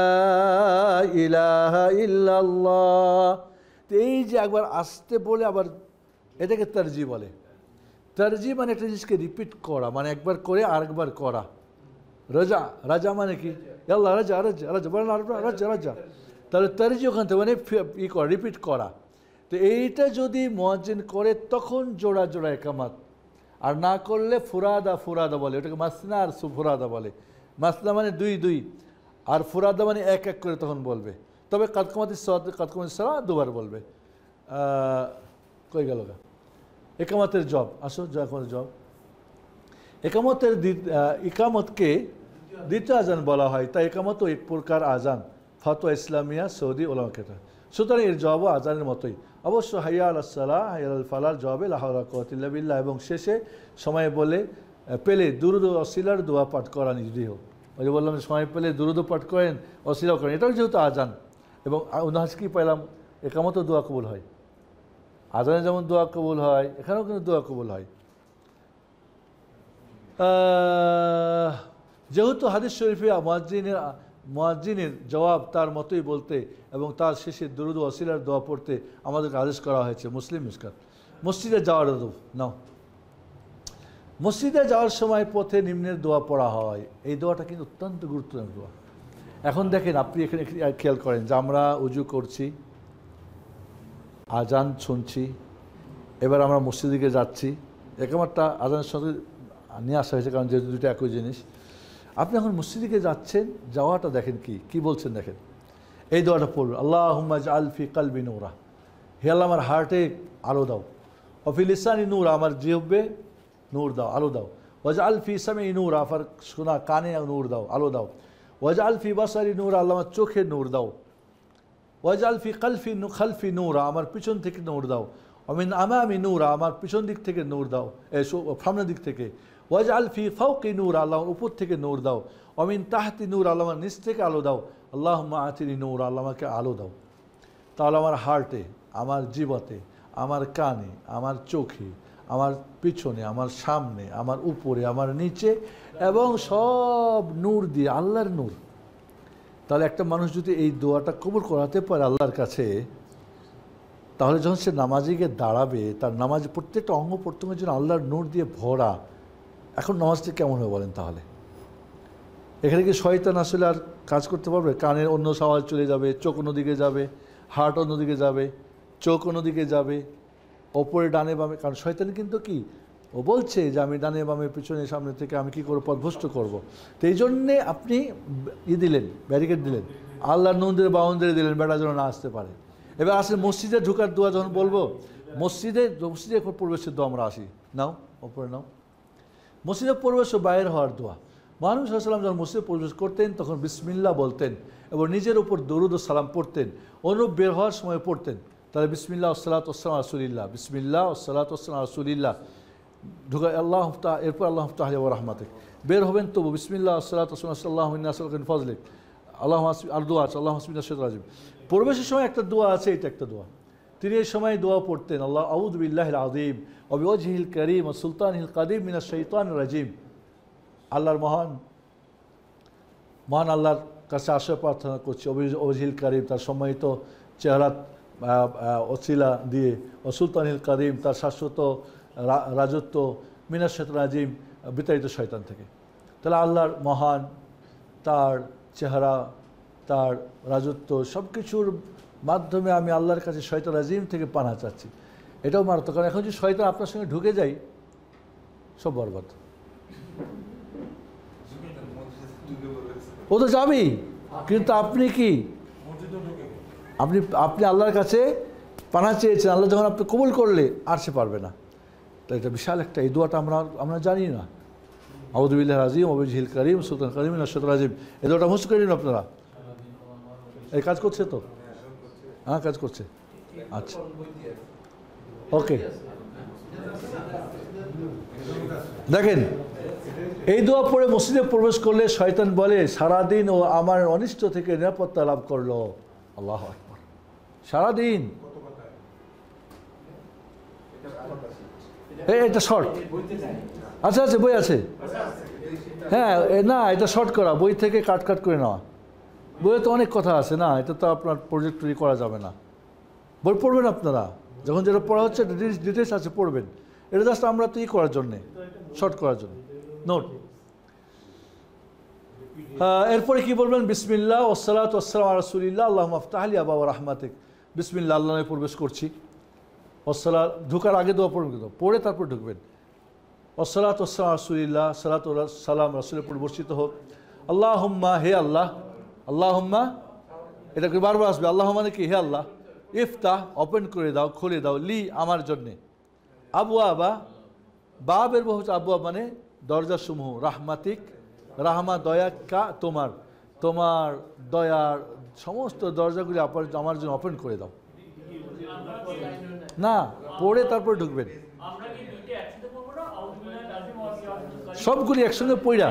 ইলাহা ইল্লাল্লাহ। তো এই যে একবার আস্তে বলে আবার এটাকে তারজি বলে। তারজি মানে একটা জিনিসকে রিপিট করা, মানে একবার করে আরেকবার করা। রাজা, রাজা মানে কি? আল্লাহ রাজা, রাজা, রাজা বলেন, রাজা, রাজা। তাহলে তারজি ওখান থেকে মানে ই করা, রিপিট করা। তো এইটা যদি মুয়াজ্জিন করে তখন জোড়া জোড়া একামাত, আর না করলে ফুরাদা ফুরাদা বলে। ওটাকে মাসনা আর ফুরাদা বলে। মাসনা মানে দুই দুই, আর ফুরাদা মানে এক এক করে তখন বলবে। তবে কাদকামাতি সালা দুবার বলবে। কই গেল গা? একামতের জব, আসো একামতের জব। একামতের ইকামতকে দ্বিতীয় আজান বলা হয়, তাই একামত এক প্রকার আজান। ফতোয়া ইসলামিয়া সৌদি ওলামা কেতা। সুতরাং এর জবাবও আজানের মতোই। অবশ্য হাইয়া আলাস সালাহ, হাইয়া আল ফালার জবাবে লা হাওলা ওয়া কুওয়াতা ইল্লা বিল্লাহ, এবং শেষে সময় বলে পেলে দুরুদ ওসিলার দোয়া পাঠ করা নিজেই হোক। ওই যে বললাম সময় পেলে দুরুদ পাঠ করেন, ওসিলাও করেন, এটাও যেহেতু আজান। এবং উদাহরণ কি পেলাম? একামতও দোয়া কবুল হয়। আজানে যেমন দোয়া কবুল হয়, এখানেও কিন্তু দোয়া কবুল হয়। যেহেতু হাদিস শরীফে মুয়াজ্জিনের জবাব তার মতোই বলতে এবং তার শেষে দুরুদ ওসিলার দোয়া পড়তে আমাদেরকে আদেশ করা হয়েছে। মুসলিম মিসকাত। মসজিদে যাওয়ার নাও, মসজিদে যাওয়ার সময় পথে নিম্নের দোয়া পড়া হয়। এই দোয়াটা কিন্তু অত্যন্ত গুরুত্বপূর্ণ দোয়া। এখন দেখেন, আপনি এখানে খেয়াল করেন যে আমরা উজু করছি, আজান শুনছি, এবার আমরা মসজিদে দিকে যাচ্ছি। একামতটা আজানের সাথে নিয়ে আসা হয়েছে, কারণ যেহেতু দুটো একই জিনিস। আপনি এখন মসজিদে যাচ্ছেন, যাওয়াটা দেখেন কি বলছেন দেখেন। এই দোয়াটা পড়ুন, আল্লাহুম্মা জাআল ফি কলবি নূরা। হে আল্লাহ, আমার হার্টে আলো দাও। অফি লিসানি নূরা, আমার জিহ্বে নূর দাও, আলো দাও। ওয়াজআল ফি সামি নূরা, আমার শোনা কানে নূর দাও, আলো দাও। ওয়াজআল ফি বাসারি নূরা, আল্লাহ আমার চোখে নূর দাও। ওয়াজআল ফি খালফি নূরা, আমার পিছন থেকে নূর দাও। অমিন আমামি নূরা, আমার পিছন দিক থেকে নূর দাও, সামনের দিক থেকে। ওয়াজআল ফি ফাওকি নূরা, আল্লাহ উপর থেকে নূর দাও। অমিন তাহতি নূর, আল্লাহ আমার নিচ থেকে আলো দাও। আল্লাহুম্মা আতিনি নূর, আল্লাহ আমাকে আলো দাও। তাহলে আমার হার্টে, আমার জিবাতে, আমার কানে, আমার চোখে, আমার পিছনে, আমার সামনে, আমার উপরে, আমার নিচে, এবং সব নূর দিয়ে, আল্লাহর নূর। তাহলে একটা মানুষ যদি এই দোয়াটা কবুল করাতে পারে আল্লাহর কাছে, তাহলে যখন সে নামাজে গিয়ে দাঁড়াবে, তার নামাজ প্রত্যেকটা অঙ্গ প্রত্যঙ্গের জন্য আল্লাহর নূর দিয়ে ভরা। এখন নামাজটা কেমন হবে বলেন তাহলে? এখানে কি শয়তান আসলে আর কাজ করতে পারবে? কানের অন্য আওয়াজ চলে যাবে, চোখ অন্যদিকে যাবে, হার্ট অন্যদিকে যাবে, চোখ অন্যদিকে যাবে, ওপরে ডানে বামে। কারণ শয়তান কিন্তু কি ও বলছে যে আমি ডানে বামে পিছনে সামনে থেকে আমি কী করবো, পথভ্রষ্ট করবো। তো এই জন্যে আপনি দিলেন, ব্যারিকেড দিলেন, আল্লাহর নূরের বাউন্ডারি দিলেন, বেটা যেন না আসতে পারে। এবার আসলে মসজিদে ঢোকার দোয়া যখন বলবো, মসজিদে প্রবেশের দোয়া আমরা আসি, নাও ওপরে নাও। মসজিদে প্রবেশ ও বাইরে হওয়ার দোয়া। মহানবী সাল্লাল্লাহু আলাইহি ওয়াসাল্লাম যখন মসজিদে প্রবেশ করতেন তখন বিসমিল্লাহ বলতেন এবং নিজের উপর দরুদ ও সালাম পড়তেন। অনুরূপ বের হওয়ার সময় পড়তেন। তাহলে বিসমিল্লাহ ওয়াসসালাতু ওয়াসসালামু আলা রাসূলিল্লাহ, বিসমিল্লাহ ওয়াসসালাতু ওয়াসসালামু আলা রাসূলিল্লাহ। ঢুকা আল্লাহ, এরপর আল্লাহ তাআলা ওয়া রাহমাতিক। বের হবেন তবু বিসমিল্লাহ ওয়াসসালাতু ওয়াসসালামু আল্লাহুম্মা ইন্নী আসআলুকা মিন ফাজলিক, আল্লাহুম্মা আর দোয়া আছে, আল্লাহুম্মা আসমিনা শাইতানির রাজিম। প্রবেশের সময় একটা দোয়া আছে, এটা একটা দোয়া। তিনি এই সময় দোয়া পড়তেন, আল্লাহ আউযু বিল্লাহিল আযীম ওয়া বিওয়াজহিল কারীম ওয়া সুলতানিল কাদিম মিনাশ শাইতানির রাজিম। আল্লাহর মহান আল্লাহর কাছে আশ্রয় প্রার্থনা করছি, ওয়াজহিল কারীম, তার সম্মানিত চেহারা ওসিলা দিয়ে, ও সুলতানিল কাদিম, তার শাশ্বত রাজত্ব, মিনাশ শাইতানির রাজিম, বিতাড়িত শয়তান থেকে। তাহলে আল্লাহর মহান, তার চেহারা, তার রাজত্ব, সব কিছুর মাধ্যমে আমি আল্লাহর কাছে শয়তান রাজিম থেকে পানা চাচ্ছি। এটাও মারাত্মক, কারণ এখন যদি শয়তান আপনার সঙ্গে ঢুকে যাই, সব বরবাদ। ও তো যাবেই, কিন্তু আপনি কি আপনি আল্লাহর কাছে পানা চেয়েছেন, আল্লাহ যখন আপনি কবুল করলে আর সে পারবে না। তাই এটা বিশাল একটা, এই দোয়াটা আমরা জানি না। আউযু বিল্লাহিল আযীম ওয়া বিওয়াজহিল কারীম সুলতান কাদিম মিনাশ শাইতানির রাজিম। এই দোয়াটা মুখস্থ করে নিন আপনারা। এই কাজ করছে তো? হ্যাঁ, কাজ করছে। আচ্ছা, ওকে। দেখেন, এই দোয়া পড়ে মসজিদে প্রবেশ করলে শয়তান বলে সারাদিন ও আমার অনিষ্ট থেকে নিরাপত্তা লাভ করলো। আল্লাহু আকবার। সারাদিন এটা শর্ট। আচ্ছা আচ্ছা, বই আছে। হ্যাঁ না, এটা শর্ট করা, বই থেকে কাট করে নেওয়া। বইয়ে তো অনেক কথা আছে না, এটা তো আপনার প্রজেক্ট তৈরি করা যাবে না। বই পড়বেন আপনারা, যখন যেটা পড়া হচ্ছে ডিটেলস আছে পড়বেন। এটা জাস্ট আমরা তো করার জন্যে, শর্ট করার জন্য নোট। এরপরে কি বলবেন? বিসমিল্লাহ ওয়াসসালাতু ওয়াসসালামু আলা রাসূলিল্লাহ আল্লাহুম্মা আফতাহ লি আবওয়াব রাহমাতিক। বিসমিল্লাহ, আল্লাহর নামে প্রবেশ করছি। ওয়াসসালাত, ঢোকার আগে দোয়া পড়বেন, পড়ে তারপর ঢুকবেন। ওয়াসসালাতু ওয়াসসালামু আলা রাসূলিল্লাহ, সালাতু সালাম রাসূলের উপর বর্ষিত হোক। আল্লাহুম্মা, হে আল্লাহ, আল্লাহুম্মা, এটা কি বারবার আসবে? আল্লাহুম্মা মানে কি? হে আল্লাহ। ইফতাহ, ওপেন করে দাও, খুলে দাও, লি আমার জন্যে, আবওয়াবা, বাবের বহু আবওয়াব মানে দরজাসমূহ, রাহমাতিক, রাহমা দয়া, কা তোমার, তোমার দয়ার সমস্ত দরজাগুলি আমার জন্য ওপেন করে দাও। না, পড়ে তারপরে ঢুকবেন। সবগুলি একসঙ্গে পড়া।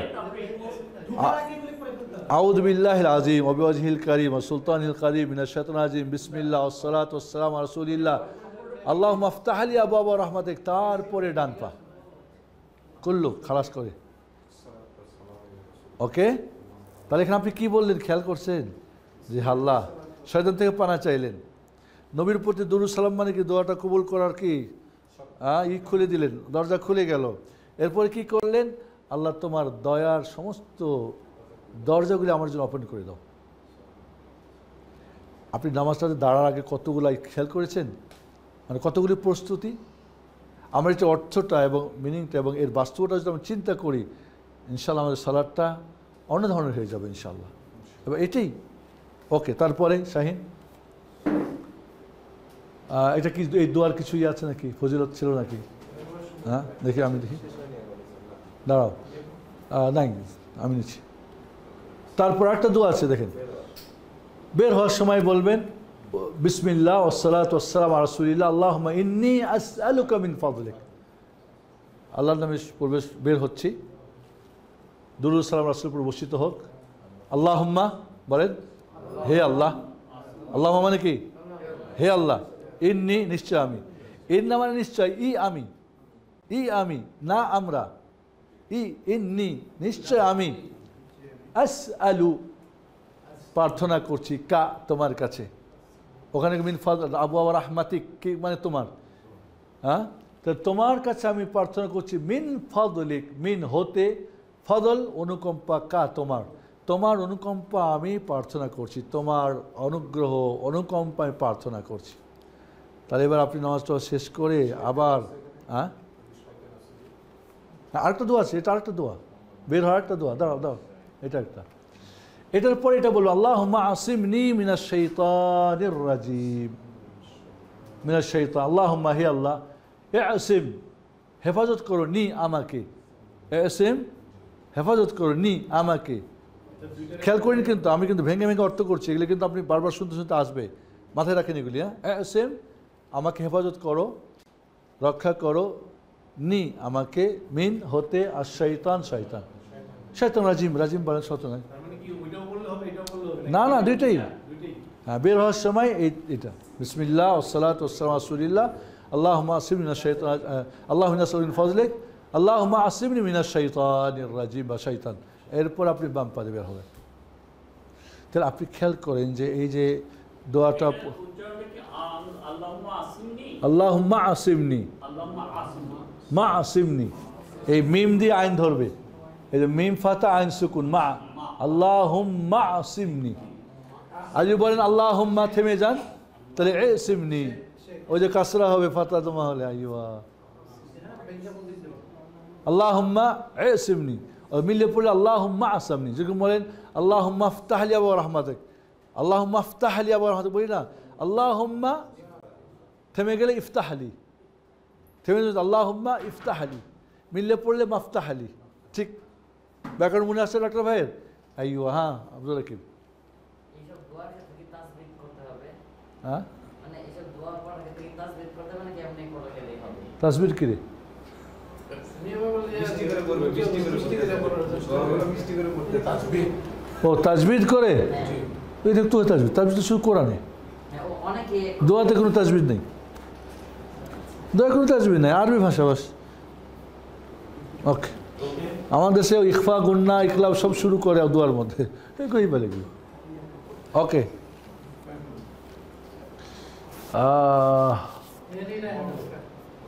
আউযু বিল্লাহিল আযীম ওয়া বিওয়াজহিল কারীম ওয়া সুলতানিল কারীম মিনাশ শাইতানির রাজীম। বিসমিল্লাহ ওয়াসসালাতু ওয়াসসালামু আলা রাসূলিল্লাহ আল্লাহুম্মা আফতাহ লি আবওয়াব রাহমাতিক। তারপরে ডান পা কুল্লু খালাস করে। ওকে, তাহলে এখানে আপনি কি বললেন খেয়াল করছেন? যে আল্লাহ, শয়তান থেকে পানা চাইলেন। নবীর প্রতি দুরূদ সালাম মানে কি? দোয়াটা কবুল করার কি খুলে দিলেন, দরজা খুলে গেল। এরপরে কি করলেন? আল্লাহ তোমার দয়ার সমস্ত দরজাগুলি আমার জন্য ওপেন করে দাও। আপনি নামাজটাতে দাঁড়ার আগে কতগুলো খেয়াল করেছেন? মানে কতগুলি প্রস্তুতি। আমরা এটা অর্থটা এবং মিনিংটা এবং এর বাস্তবতা যদি আমরা চিন্তা করি, ইনশাআল্লাহ আমাদের সালাদটা অন্য ধরনের হয়ে যাবে ইনশাআল্লাহ। এবার এটাই ওকে। তারপরে শাহিন, এটা কি এই দোয়ার কিছুই আছে নাকি? ফজিলত ছিল নাকি? হ্যাঁ দেখি, আমি দেখি, দাঁড়াও, নাই আমি নিচ্ছি। তারপর একটা দোয়া আছে দেখেন, বের হওয়ার সময় বলবেন বিসমিল্লাহ ওয়াসসালাতু ওয়াসসালামু আলা রাসূলিল্লাহ আল্লাহুম্মা ইন্নী আসআলুকা মিন ফাদলিক। আল্লাহর নামে প্রবেশ বের হচ্ছি, দুরূদ সালাম রাসূলের উপর বর্ষিত হোক। আল্লাহুম্মা বলেন, হে আল্লাহ। আল্লাহুম্মা মানে কি? হে আল্লাহ। ইন্নী নিশ্চয় আমি, ইন্না মানে নিশ্চয়, আমি, আমি না আমরা, ইন্নী নিশ্চয় আমি, আসআলু প্রার্থনা করছি, কা তোমার কাছে। ওখানে মিন ফাদল আবওয়াব রাহমাতিক কি মানে তোমার, হ্যাঁ, তো তোমার কাছে আমি প্রার্থনা করছি, মিন ফাদলিক, মিন হতে, ফদল অনুকম্পা, কা তোমার, তোমার অনুকম্পা আমি প্রার্থনা করছি, তোমার অনুগ্রহ অনুকম্পা আমি প্রার্থনা করছি। তাহলে এবার আপনি নামাজটা শেষ করে আবার আরেকটা দোয়া আছে, এটা আরেকটা দোয়া, বের হওয়ার একটা দোয়া, দাঁড়াও দাও, এটা একটা। এটার পরে এটা বলবো আল্লাহুম্মা আসিমনি মিনাশ শাইতানির রাজিম, মিনাশ শাইতান। আল্লাহুম্মা, হে আল্লাহ, আসিম হেফাজত করো, নি আমাকে, আসিম হেফাজত করো, নি আমাকে। খেয়াল করিনি কিন্তু, আমি কিন্তু ভেঙে ভেঙে অর্থ করছি, এগুলো কিন্তু আপনি বারবার শুনতে শুনতে আসবে, মাথায় রাখেন এগুলি। হ্যাঁ, আসিম আমাকে হেফাজত করো, রক্ষা করো, নি আমাকে, মিন হতে, আর শয়তান শয়তান, শয়তান রাজিম, রাজিম বলেন শয়তান। না না, দুইটাই। হ্যাঁ, বের হওয়ার সময় এটা বিসমিল্লাহ ওয়াসসালাতু ওয়াসসালামু আলা রাসূলিল্লাহ আল্লাহুম্মা আসিমনি মিনাশ শাইতান, আল্লাহুম্মা আসআলুকা মিন ফাদলিক, আল্লাহুম্মা আসিমনি মিনাশ শাইতানির রাজিম বা শয়তান। এরপর আপনি বাম পা দিয়ে বের হবেন। তাহলে আপনি খেয়াল করেন যে এই যে দোয়াটা, আল্লাহুম্মা আসিমনি, মা আসিমনি, এই মিম দিয়ে আইন ধরবে, এই যে মিম ফাতা আইন সুকুন, মা, আল্লাহুম্মা আসিমনি। আর যদি বলেন আল্লাহুম্মা থেমে যান, তাহলে আসিমনি, ওই যে কাসরা হবে, ফাতা তোমা হলে আইয়া, আল্লাহুম্মা আসিমনি। মিলে পড়লে আল্লাহুম্মা আসামনি। যেরকম বলেন আল্লাহুম্মা আফতাহ লি আবওয়াব রাহমাতিক, আল্লাহুম্মা আফতাহ লি আবওয়াব রাহমাতিক বলি না, আল্লাহুম্মা থেমে গেলে ইফতাহ লি, থেমে গেলে আল্লাহুম্মা ইফতাহ লি, মিললে পড়লে মাফতাহ লি। ঠিক ব্যাকরণ মনে আসছে ডাক্তার ভাইয়ের? আইয়ো, হ্যাঁ আব্দুল রাকিব। হ্যাঁ, তাসবির কি রে? ও তাজবিদ করে, ওই দেখতে তাজবিদ, তাজবিদ তো শুধু কোরআনে, দোয়াতে কোনো তাজবিদ নেই। দোয়া কোনো তাজবিদ নাই, আরবি ভাষা বাস। ওকে, আমাদের দেশে ইখফা গুন্না ইখলাব সব শুরু করে দোয়ার মধ্যে, কই বলে কি। ওকে,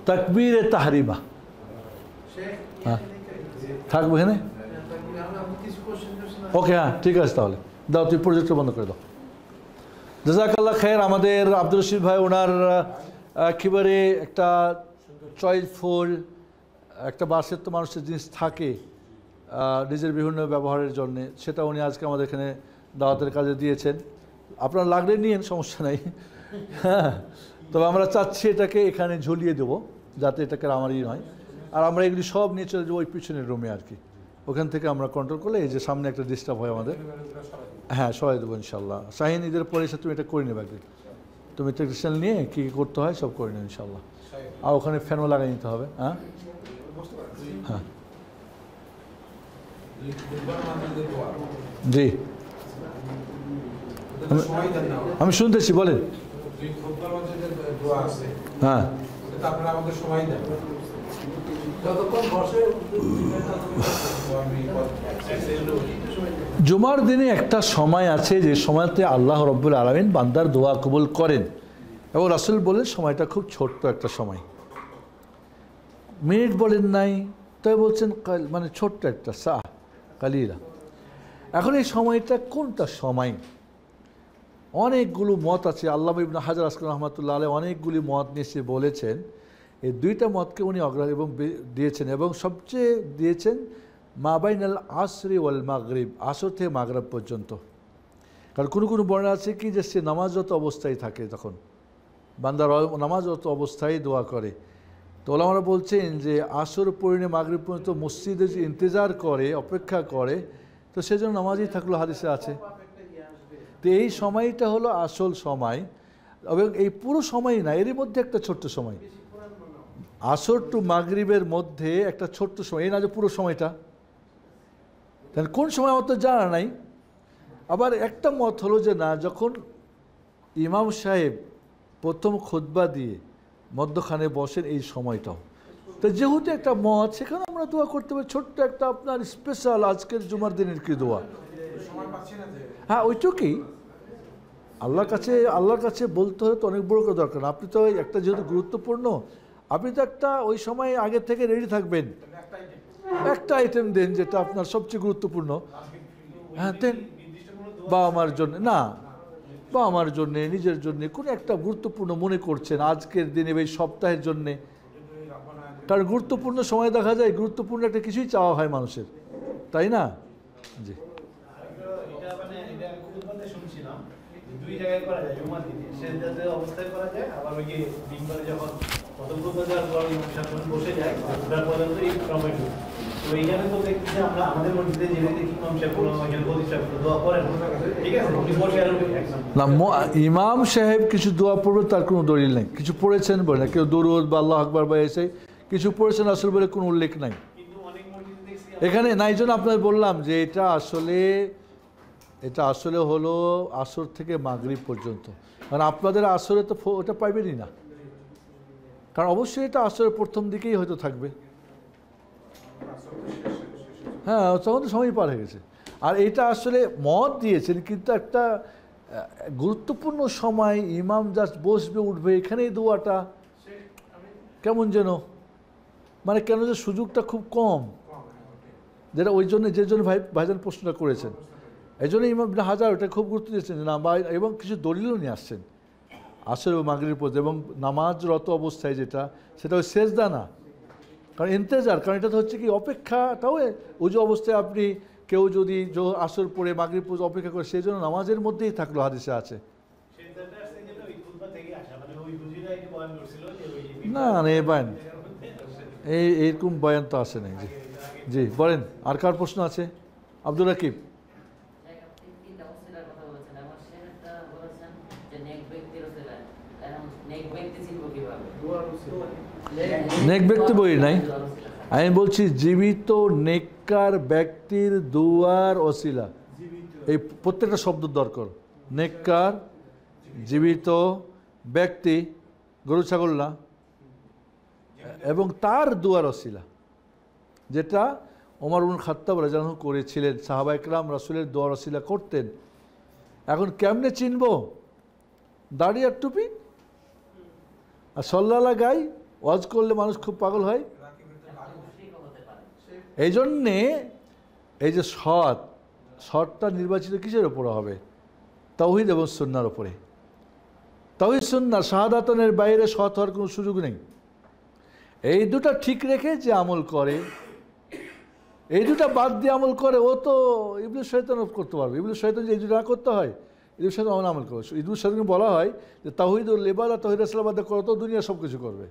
তাকবীরে তাহরিমা হ্যাঁ থাকবে এখানে। ওকে, হ্যাঁ ঠিক আছে, তাহলে দাও, তুই প্রজেক্টটা বন্ধ করে দাও। জাযাকাল্লাহ খায়ের। আমাদের আব্দুর রশিদ ভাই ওনার একেবারে একটা চয়েসফুল একটা বাসের তো মানুষের জিনিস থাকে নিজের বিভিন্ন ব্যবহারের জন্য, সেটা উনি আজকে আমাদের এখানে দাওয়াতের কাজে দিয়েছেন। আপনারা লাগলে নিয়েন, সমস্যা নাই। হ্যাঁ, তবে আমরা চাচ্ছি এটাকে এখানে ঝুলিয়ে দেবো যাতে এটাকে আমারই নয়। আর আমরা এগুলি সব নিয়ে চলে যাবো ওই পিছনের রুমে আর কি, ওখান থেকে আমরা কন্ট্রোল করলে এই যে সামনে একটা ডিস্টার্ব হয় আমাদের। হ্যাঁ, সবাই দেবো ইনশাল্লাহ। শাহিন ঈদের পরে এসে তুমি এটা করে নেবে একদিন, তুমি টেকনিশিয়ান নিয়ে কী কী করতে হয় সব করে নেবে ইনশাল্লাহ। আর ওখানে ফ্যানও লাগিয়ে নিতে হবে। হ্যাঁ হ্যাঁ জি, আমি শুনতেছি, বলেন। হ্যাঁ, জুমার দিনে একটা সময় আছে যে সময়তে আল্লাহ রব্বুল আলামিন বান্দার দোয়া কবুল করেন, এবং রাসূল বলেন সময়টা খুব ছোট্ট একটা সময়। মিনিট বলেন নাই, তাই বলছেন মানে ছোট্ট একটা সা কালিলা। এখন এই সময়টা কোনটা সময়? অনেকগুলো মত আছে। আল্লামা ইবনে হাজার আসকালানি রাহমাতুল্লাহ আলাইহি অনেকগুলি মত নিয়ে বলেছেন। এই দুইটা মতকে উনি অগ্রাহ্য এবং দিয়েছেন, এবং সবচেয়ে দিয়েছেন মা বাইনাল আসরি ওয়াল মাগরিব, আসর থেকে মাগরিব পর্যন্ত। কারণ কোনো কোনো বর্ণনা আছে কি যে সে নামাজরত অবস্থায় থাকে, তখন বান্দা নামাজরত অবস্থায় দোয়া করে। তো ওলামারা বলছেন যে আসর পরিণে মাগরিব পর্যন্ত মসজিদে যে ইন্তজার করে, অপেক্ষা করে, তো সেজন্য নামাজই থাকলো, হাদিসে আছে। তো এই সময়টা হলো আসল সময়, এবং এই পুরো সময় না, এরই মধ্যে একটা ছোট্ট সময়, আসর টু মাগরিবের মধ্যে একটা ছোট্ট সময়, এই না যে পুরো সময়টা। তাহলে কোন সময় আমার তো জানা নাই। আবার একটা মত হলো যে না, যখন ইমাম সাহেব প্রথম খুতবা দিয়ে মধ্যখানে বসেন এই সময়টাও। তো যেহেতু একটা মত, সেখানে আমরা দোয়া করতে পারি ছোট্ট একটা আপনার স্পেশাল আজকের জুমার দিনের কি দোয়া। হ্যাঁ, ওইটুকুই আল্লাহর কাছে বলতে হলে তো অনেক বড় করে দরকার না। আপনি তো একটা যেহেতু গুরুত্বপূর্ণ, আপনি তো একটা ওই সময় আগে থেকে রেডি থাকবেন, একটা আইটেম দেন যেটা আপনার সবচেয়ে গুরুত্বপূর্ণ। হ্যাঁ দেন, বাবা মার জন্য না, বাবা মার জন্যে, নিজের জন্যে কোনো একটা গুরুত্বপূর্ণ মনে করছেন আজকের দিনে, এই সপ্তাহের জন্যে। কারণ গুরুত্বপূর্ণ সময় দেখা যায় গুরুত্বপূর্ণ একটা কিছুই চাওয়া হয় মানুষের, তাই না? জি, দুই জায়গায় করা যায়, জুমার দিনে সেজদাতে অবস্থায় করা যায়, আবার ওই যে দিনভরে যখন কতগুলো দেওয়ার পর যখন বসে যায় ওটার পর্যন্ত এই সময়টুকু। তো এইখানে তো দেখছি যে আমরা আমাদের মসজিদে যেতে দেখি ইমাম সাহেব কোনো এখানে প্রতিষ্ঠা দোয়া করেন, ঠিক আছে, উনি বসে আর না ইমাম সাহেব কিছু দোয়া পড়বে তার কোনো দলিল নেই। কিছু পড়েছেন বলে না, কেউ দরুদ বা আল্লাহু আকবার বা এসে কিছু পড়েছেন আসল বলে কোনো উল্লেখ নাই এখানে। না, এই জন্য আপনার বললাম যে এটা আসলে হলো আসর থেকে মাগরিব পর্যন্ত। কারণ আপনাদের আসরে তো ওটা পাইবেনই না, কারণ অবশ্যই এটা আসরের প্রথম দিকেই হয়তো থাকবে। হ্যাঁ, তখন তো সময় পার হয়ে গেছে। আর এটা আসলে মত দিয়েছেন, কিন্তু একটা গুরুত্বপূর্ণ সময়, ইমাম জাস্ট বসবে উঠবে, এখানেই দোয়াটা কেমন যেন, মানে কেন যে সুযোগটা খুব কম, যেটা ওই জন্য যে জন্য ভাইজান প্রশ্নটা করেছেন, এই জন্য ইমাম ইবনে হাজার ওটা খুব গুরুত্ব দিয়েছেন না, এবং কিছু দলিলও নিয়ে আসছেন আসর এবং মাগরিবের পর, এবং নামাজরত অবস্থায় যেটা, সেটা ওই সেজদা না, কারণ ইন্তেজার, কারণ এটা তো হচ্ছে কি অপেক্ষাটাও ওই অবস্থায় আপনি কেউ যদি আসর পড়ে মাগরিব পর্যন্ত অপেক্ষা করে, সেই জন্য নামাজের মধ্যেই থাকলো, হাদিসে আছে। না এইরকম বয়ান তো আসে নাই। জি জি, বলেন, আর কার প্রশ্ন আছে? আব্দুল রাকিব। নেক ব্যক্তি বই নাই, আমি বলছি জীবিত নেককার ব্যক্তির দুয়ার ওসিলা, এই প্রত্যেকটা শব্দ দরকার। নেককার, জীবিত ব্যক্তি, গরু ছাগল না, এবং তার দুয়ার ওসিলা, যেটা ওমর ইবনে খাত্তাব রাদিয়াল্লাহু আনহু করেছিলেন, সাহাবা একরাম রাসূলের দুয়ার ওসিলা করতেন। এখন কেমনে চিনবো? দাড়ি আর টুপি আর সল্লালা গাই, ওয়াজ করলে মানুষ খুব পাগল হয়। এই জন্যে এই যে সৎটা নির্বাচিত কিসের ওপরে হবে? তাওহীদ এবং সুন্নাহর ওপরে। তাওহীদ সুন্নাহ, শাহাদাতের বাইরে সৎ হওয়ার কোনো সুযোগ নেই। এই দুটা ঠিক রেখে যে আমল করে, এই দুটা বাদ দিয়ে আমল করে, ও তো ইবলিস শয়তান করতে পারবে। ইবলিস শয়তান যে এই দুটো না করতে হয়, ইবলিস শয়তান আমল করবে। ইবলিস শয়তানকে বলা হয় যে তাওহীদুল ইবাদা, তাওহীদ সালাত করো তো দুনিয়া সব কিছু করবে,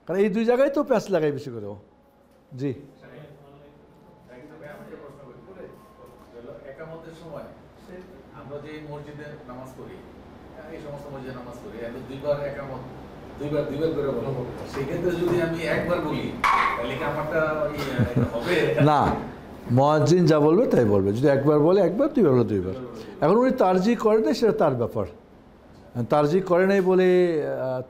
কারণ এই দুই জায়গায় তো প্যাঁচ লাগাই বেশি করে ও। জি, একামতের সময় আমরা যে মসজিদে নামাজ পড়ি, এই সমস্ত মসজিদে নামাজ পড়ি, এত দুইবার একামত দুইবার করে বলো, সেক্ষেত্রে যদি আমি একবার বলি তাহলে কি আমারটা হবে না, মুয়াজ্জিন যা বলবে তাই বলবে। যদি একবার বলে একবার, দুইবার বলে দুইবার। এখন উনি তারজি করে নাই, সেটা তার ব্যাপার। তারজি করে নাই বলে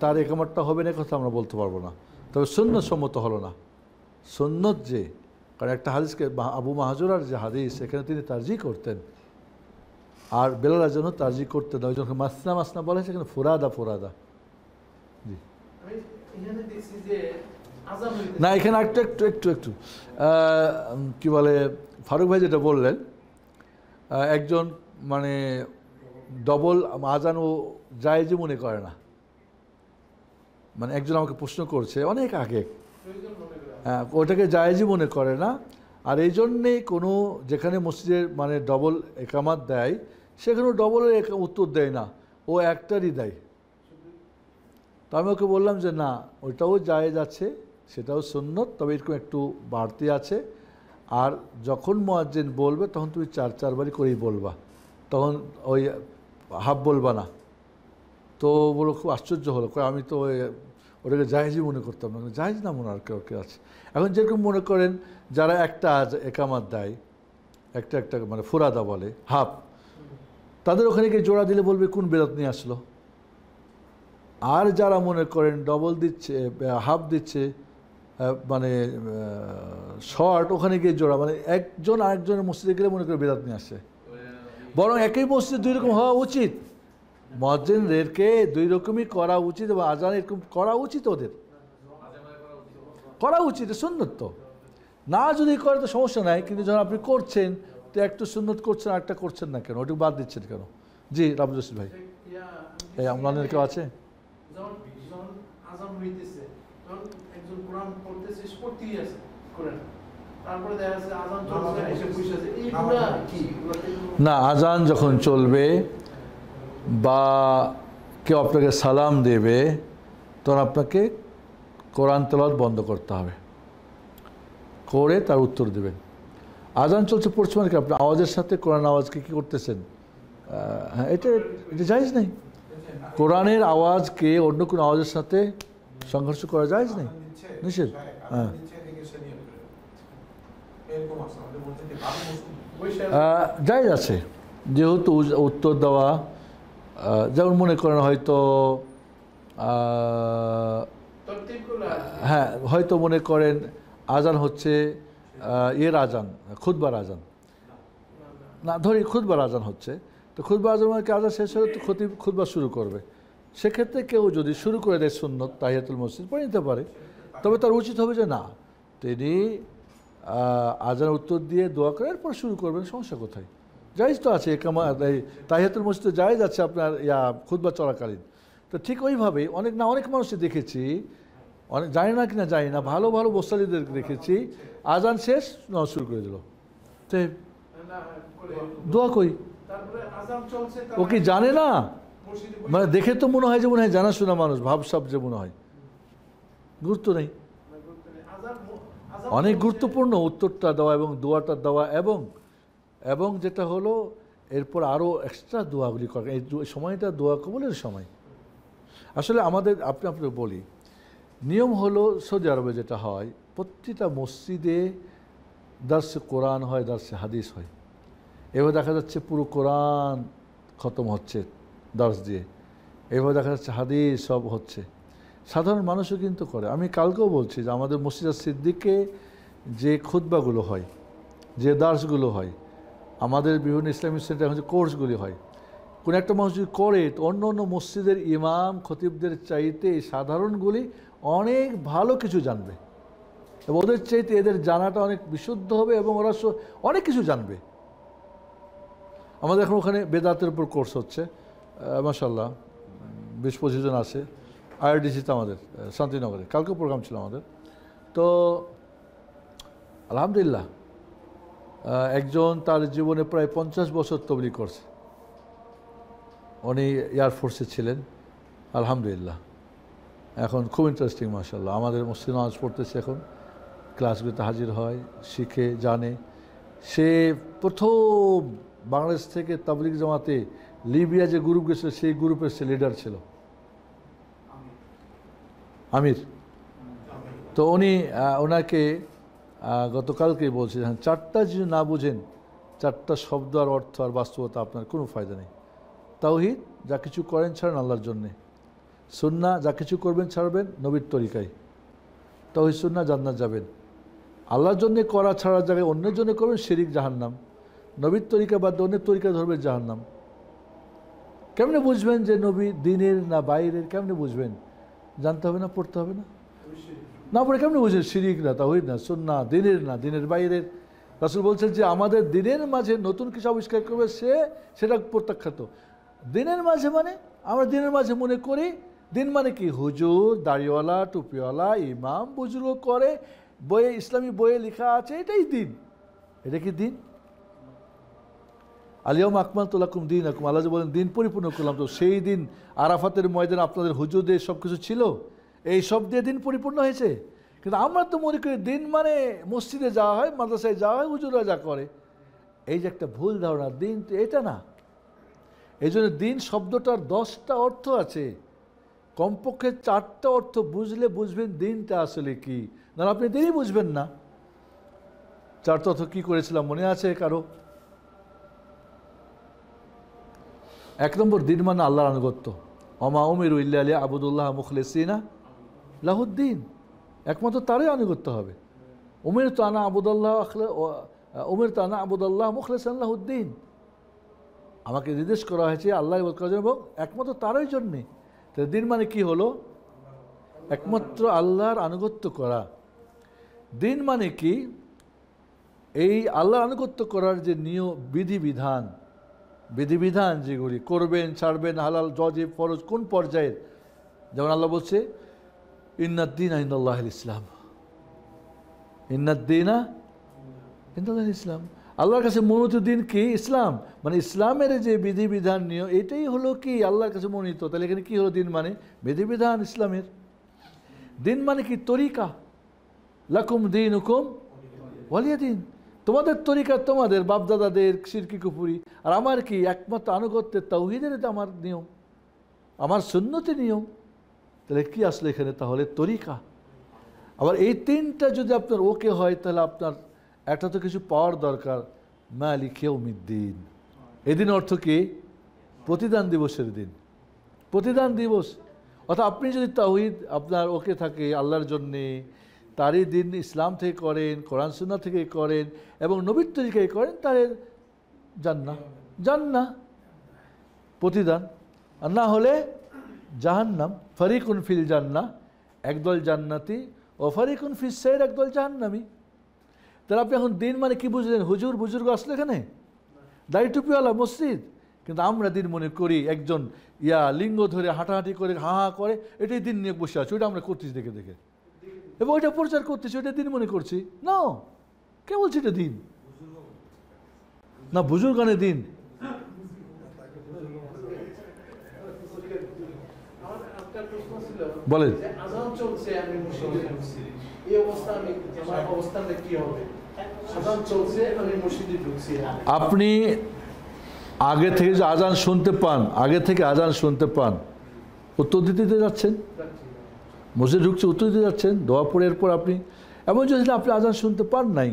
তার একামতটা হবে না কথা আমরা বলতে পারবো না। তবে সুন্নত সম্মত হলো না। সুন্নত যে, কারণ একটা হাদিসকে আবু মাহজুরার যে হাদিস, এখানে তিনি তারজি করতেন, আর বেলাল জন্য তারজি করতেন। ওই যখন মাসনা মাসনা বলে সেখানে ফুরাদা ফুরাদা। জি, না এখানে একটু একটু একটু একটু কী বলে, ফারুক ভাই যেটা বললেন, একজন মানে ডবল আজান ও জায়েজই মনে করে না। মানে একজন আমাকে প্রশ্ন করছে অনেক আগে, ওটাকে জায়েজই মনে করে না। আর এই জন্যে কোনো যেখানে মসজিদের মানে ডবল একামাত দেয়, সেখানেও ডবলের উত্তর দেয় না, ও একটারই দেয়। তো আমি ওকে বললাম যে না, ওইটাও জায়েজ আছে, সেটাও সুন্নত, তবে এরকম একটু বাড়তি আছে। আর যখন মুয়াজ্জিন বলবে তখন তুমি চারবারই করেই বলবা, তখন ওই হাফ বলবা না। তো বলো, খুব আশ্চর্য হলো, আমি তো ওটাকে জায়েজই মনে করতাম না। জায়েজ না মনে আর কেউ আছে। এখন যেরকম মনে করেন যারা একটা একামাত দেয়, একটা মানে ফুরাদা বলে হাফ, তাদের ওখানে গিয়ে জোড়া দিলে বলবে কোন বেদাত নিয়ে আসলো। আর যারা মনে করেন ডবল দিচ্ছে, হাফ দিচ্ছে, মানে শর্ট, ওখানে গিয়ে জোড়া, মানে একজন আরেকজনের মসজিদে গেলে মনে করে বেদাত নিয়ে আসে। বরং একই মসজিদ দুই রকম হওয়া উচিত। মুয়াজ্জিনদেরকে দুই রকমই করা উচিত, এবং আজান এরকম করা উচিত, ওদের করা উচিত, সুন্নত তো। না যদি করে তো সমস্যা নাই, কিন্তু যখন আপনি করছেন তো একটু সুন্নত করছেন, আরেকটা করছেন না কেন, ওটুকু বাদ দিচ্ছেন কেন? জি, রাবজুল ভাই, এই আমলানের কেউ আছে? না, আজান যখন চলবে বা কেউ আপনাকে সালাম দেবে, তখন আপনাকে কোরআন তেলাওয়াত বন্ধ করতে হবে, করে তার উত্তর দেবেন। আজান চলছে, পড়ছে মানে কি আপনি আওয়াজের সাথে কোরআন আওয়াজকে কী করতেছেন? হ্যাঁ, এটা জায়েজ নেই। কোরআনের আওয়াজকে অন্য কোনো আওয়াজের সাথে সংঘর্ষ করা জায়েজ নেই, নিষেধ। হ্যাঁ, জায়েজ আছে, যেহেতু উত্তর দেওয়া, যেমন মনে করেন হয়তো হ্যাঁ, হয়তো মনে করেন আজান হচ্ছে আজান, খুতবার আজান, না ধরি খুতবার আজান হচ্ছে, তো খুতবার আজান মানে আজান শেষ হলে তো খুতবা শুরু করবে। সেক্ষেত্রে কেউ যদি শুরু করে দেয় সুন্নত তাহিয়াতুল মসজিদ পড়ে নিতে পারে, তবে তার উচিত হবে যে না, তিনি আজান উত্তর দিয়ে দোয়া করে এরপর শুরু করবেন, সমস্যা কোথায়? জায়েজ তো আছে, তাহিয়াতুল মসজিদে জায়েজ আছে আপনার খুতবা চলাকালীন। তো ঠিক ওইভাবেই অনেক মানুষই দেখেছি, অনেক জানি না কিনা জানি না, ভালো ভালো বস্তালিদের দেখেছি আজান শেষ শুরু করে দিল, তো দোয়া কই, ও কি জানে না? মানে দেখে তো মনে হয় জানাশোনা মানুষ, ভাবসাব যে মনে হয়, গুরুত্ব নেই। অনেক গুরুত্বপূর্ণ উত্তরটা দেওয়া এবং দোয়াটা দেওয়া, এবং যেটা হলো এরপর আরও এক্সট্রা দোয়াগুলি করা। এই সময়টা দোয়া কবুলের সময়। আসলে আমাদের আপনাকে বলি, নিয়ম হলো সৌদি আরবে যেটা হয়, প্রতিটা মসজিদে দার্সে কোরআন হয়, দার্সে হাদিস হয়। এভাবে দেখা যাচ্ছে পুরো কোরআন খতম হচ্ছে দার্স দিয়ে, এভাবে দেখা যাচ্ছে হাদিস সব হচ্ছে। সাধারণ মানুষও কিন্তু করে। আমি কালকেও বলছি যে আমাদের মসজিদ সিদ্দিকে যে খুতবাগুলো হয়, যে দার্সগুলো হয়, আমাদের বিভিন্ন ইসলামিক সেন্টার এখন যে কোর্সগুলি হয়, কোনো একটা মসজিদ করে তো অন্য অন্য মসজিদের ইমাম খতিবদের চাইতে এই সাধারণগুলি অনেক ভালো কিছু জানবে এবং ওদের চাইতে এদের জানাটা অনেক বিশুদ্ধ হবে এবং ওরা অনেক কিছু জানবে। আমাদের এখন ওখানে বেদাতের উপর কোর্স হচ্ছে, মাশাআল্লাহ 20-25 জন আছে আইআরডিসিতে আমাদের শান্তিনগরে, কালকে প্রোগ্রাম ছিল আমাদের। তো আলহামদুলিল্লাহ একজন তার জীবনে প্রায় 50 বছর তবলিগ করছে, উনি এয়ারফোর্সে ছিলেন, আলহামদুলিল্লাহ এখন খুব ইন্টারেস্টিং মাশাআল্লাহ আমাদের মসজিদে নামাজ পড়তেছে, এখন ক্লাসগুলোতে হাজির হয়, শিখে জানে। সে প্রথম বাংলাদেশ থেকে তাবলিগ জামাতে লিবিয়া যে গ্রুপ গেছিল সেই গ্রুপের সে লিডার ছিল, আমির। তো উনি ওনাকে গতকালকেই বলছে, হ্যাঁ 4টা যদি না বুঝেন, 4টা শব্দ আর অর্থ আর বাস্তবতা আপনার কোনো ফায়দা নেই। তাওহীদ, যা কিছু করেন ছাড়েন আল্লাহর জন্যে। সুন্নাহ, যা কিছু করবেন ছাড়বেন নবীর তরিকায়। তাওহীদ সুন্নাহ, জান্নাত যাবেন। আল্লাহর জন্যে করা ছাড়ার জায়গায় অন্যের জন্য করবেন, শিরিক, জাহান্নাম। নবীর তরিকা বাদ দিয়ে অন্যের তরিকা ধরবেন, জাহান্নাম। কেমনে বুঝবেন যে নবী দিনের না বাইরের? কেমনে বুঝবেন? জানতে হবে না, পড়তে হবে না? না পড়ে কেমনে বুঝবেন শিরিক না, তাওহীদ না, সুন্নাহ, দিনের না দিনের বাইরের? রাসূল বলছেন যে আমাদের দিনের মাঝে নতুন কিছু আবিষ্কার করবে সেটা প্রত্যাখ্যাত। দিনের মাঝে মানে আমরা দিনের মাঝে মনে করি দিন মানে কি? হুজুর, দাড়িওয়ালা, টুপিওয়ালা, ইমাম, বুজুর্গ করে, বইয়ে ইসলামী বইয়ে লেখা আছে, এটাই দিন। এটা কি দিন? আলিয়াউমা আকমালতু লাকুম দীনাকুম, আল্লাহ যে বলেন দিন পরিপূর্ণ করলাম, তো সেই দিন আরাফাতের ময়দানে আপনাদের হুজুরদের সব কিছু ছিল, এই সব দিয়ে দিন পরিপূর্ণ হয়েছে। কিন্তু আমরা তো মনে করি দিন মানে মসজিদে যাওয়া হয়, মাদ্রাসায় যাওয়া হয়, হুজুররা যা করে। এই যে একটা ভুল ধারণা, দিন তো এটা না। এই জন্য দিন শব্দটার 10টা অর্থ আছে, কমপক্ষে 4টা অর্থ বুঝলে বুঝবেন দিনটা আসলে কি, না আপনি দিনই বুঝবেন না। 4টা অর্থ কী করেছিলাম মনে আছে কারো? 1 নম্বর, দিন মানে আল্লাহর আনুগত্য। ওমা উমিরু ইল্লা লিয়াবুদুল্লাহ মুখলিসিনা লাহুদ্দিন, একমাত্র তারই আনুগত্য হবে। উমিরতু আন আবুদাল্লাহ মুখলিসান লাহুদ্দিন, আমাকে নির্দেশ করা হয়েছে আল্লাহ ইবাদত করার জন্য এবং একমাত্র তারই জন্যে। তাহলে দিন মানে কি হলো? একমাত্র আল্লাহর আনুগত্য করা। দিন মানে কি? এই আল্লাহর আনুগত্য করার যে নিয়ম, বিধিবিধান যেগুলি করবেন, ছাড়বেন, হালাল, ওয়াজিব, ফরজ কোন পর্যায়ের। যেমন আল্লাহ বলছে ইন্নাদ-দীনা ইনদাল্লাহিল ইসলাম, ইন্নাদ-দীনা ইনদাল্লাহিল ইসলাম। আল্লাহর কাছে মনোনীত দিন কি? ইসলাম। মানে ইসলামের যে বিধিবিধান নিয়ম, এটাই হলো কি আল্লাহর কাছে মনোনীত। তাহলে এখানে কি হলো? দিন মানে বিধিবিধান ইসলামের। দিন মানে কি? তরিকা। লাকুম দীনুকুম ওয়ালিয়া দিন, তোমাদের তরিকা তোমাদের বাপদাদাদের শিরকি কুফরি, আর আমার কি? একমাত্র আনুগত্যের তাওহীদের আমার নিয়ম, আমার সুন্নতি নিয়ম। তাহলে কি আসলে এখানে? তাহলে তরিকা। আবার এই 3টা যদি আপনার ওকে হয়, তাহলে আপনার একটা তো কিছু পাওয়ার দরকার, মালিক ইয়াউমিদ্দিন। এদিন অর্থ কি? প্রতিদান দিবসের দিন, প্রতিদান দিবস। অর্থাৎ আপনি যদি তাওহীদ আপনার ওকে থাকে আল্লাহর জন্যে, তারই দিন ইসলাম থেকে করেন, কোরআন সুন্নাহ থেকে করেন এবং নবীর তরিকায় করেন, তাদের জান্নাহ প্রতিদান। আর না হলে জাহান্নাম। ফারিকুন ফিল জান্নাহ, একদল জান্নাতি, ও ফারিকুন ফিস সাইর, একদল জাহান্নামী। তাহলে আপনি এখন দিন মানে কি বুঝলেন? হুজুর বুজুর্গ আসলে এখানে, দাড়ি টুপিওয়ালা মসজিদ। কিন্তু আমরা দিন মনে করি একজন লিঙ্গ ধরে হাঁটাহাঁটি করে হা হা করে, এটাই দিন নিয়ে বসে আছে, ওইটা আমরা করতেছি দেখে দেখে, এবং ওইটা প্রচার করতেছি, ওইটা দিন মনে করছি। না, কে বলছি এটা দিন? না, বুজুর্গানে দিন। বলেন। আযান চলছে, আমি মসজিদে ঢুকছি, এই অবস্থা আমি আমার অবস্থাটা কি হবে? আযান চলছে, আমি মসজিদে ঢুকছি। আপনি আগে থেকে যে আজান শুনতে পান, উত্তর দিতে যাচ্ছেন, মসজিদে ঢুকছে উত্তর দিতে যাচ্ছেন, দোয়া পড়ে এরপর আপনি এমন যদি আপনি আজান শুনতে পান নাই,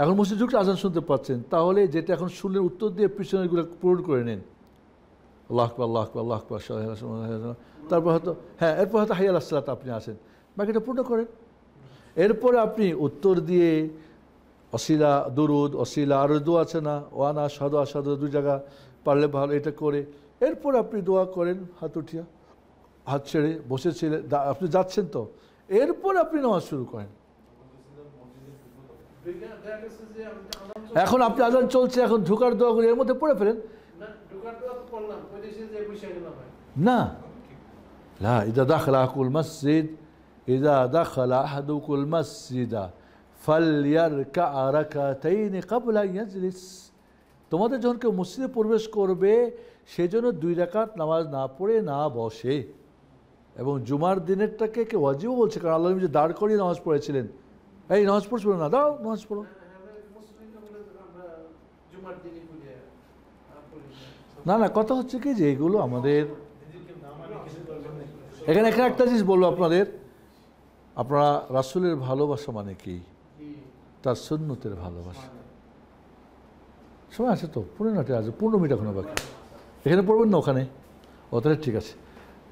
এখন মসজিদে ঢুকছে আজান শুনতে পাচ্ছেন, তাহলে যেটা এখন শুনলেন উত্তর দিয়ে পিছনেরগুলো পূরণ করে নেন। আল্লাহ আকবার আল্লাহ আকবার আল্লাহ আকবার আশহাদু আল্লা ইলাহা ইল্লাল্লাহ। তারপর হয়তো হ্যাঁ, এরপর হয়তো হাইয়া আলাস সালাত আপনি আছেন, বাকিটা পূর্ণ করেন। এরপরে আপনি উত্তর দিয়ে অসিলা দুরুদ, অসিলা আরও দোয়া আছে না, ওয়ানা আশহাদু আশহাদু, 2 জায়গা পারলে ভালো, এটা করে এরপর আপনি দোয়া করেন হাত উঠিয়া, হাত ছেড়ে বসেছিলেন, আপনি যাচ্ছেন তো, এরপর আপনি নামাজ শুরু করেন। দেখা গেছে যে এখন আপনি আজান চলছে, এখন ঢোকার দোয়া করে এর মধ্যে পড়ে ফেলেন না, ঢোকার দোয়া তো পড়লাম, ওই দেশে যে বসে গেলাম ভাই। না। লা ইদা দাখালা আহাদুকুল মসজিদ, ইদা দাখালা আহাদুকুল মসজিদা ফালইয়ারকা রাকাতাইন ক্বাবলা আন ইয়াজলিস। তোমাদের যখন কেউ মসজিদে প্রবেশ করবে সেই জন্য 2 রাকাত নামাজ না পড়ে না বসে। এবং জুমার দিনেরটাকে কেউ ওয়াজিবও বলছে, কারণ আল্লাহ নবী যে দাঁড় করিয়ে নামাজ পড়েছিলেন, এই নামাজ পড়ছিল না, দাও নামাজ পড়ো। মুসলিমরা বলে আমরা জুমার দিনই পড়ি, পড়ি না না, কথা হচ্ছে কি যে এগুলো আমাদের দিদিকে না মানে কিছু করবেন না। এখানে একটা জিনিস বলবো আপনাদের, আপনারা রাসূলের ভালোবাসা মানে কি? কি তার সুন্নতের ভালোবাসা। সময় আছে তো, 15 আছে, 15 মিনিট এখনো বাকি। এখানে পড়বেন না ওখানে? ও তাহলে ঠিক আছে,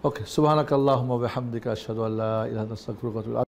ওকে। সুবহানাকাল্লাহুম্মা ওয়া বিহামদিকা আশহাদু আল্লা ইলাহা ইল্লা আনতা আস্তাগফিরুকা ওয়া আতুবু ইলাইক।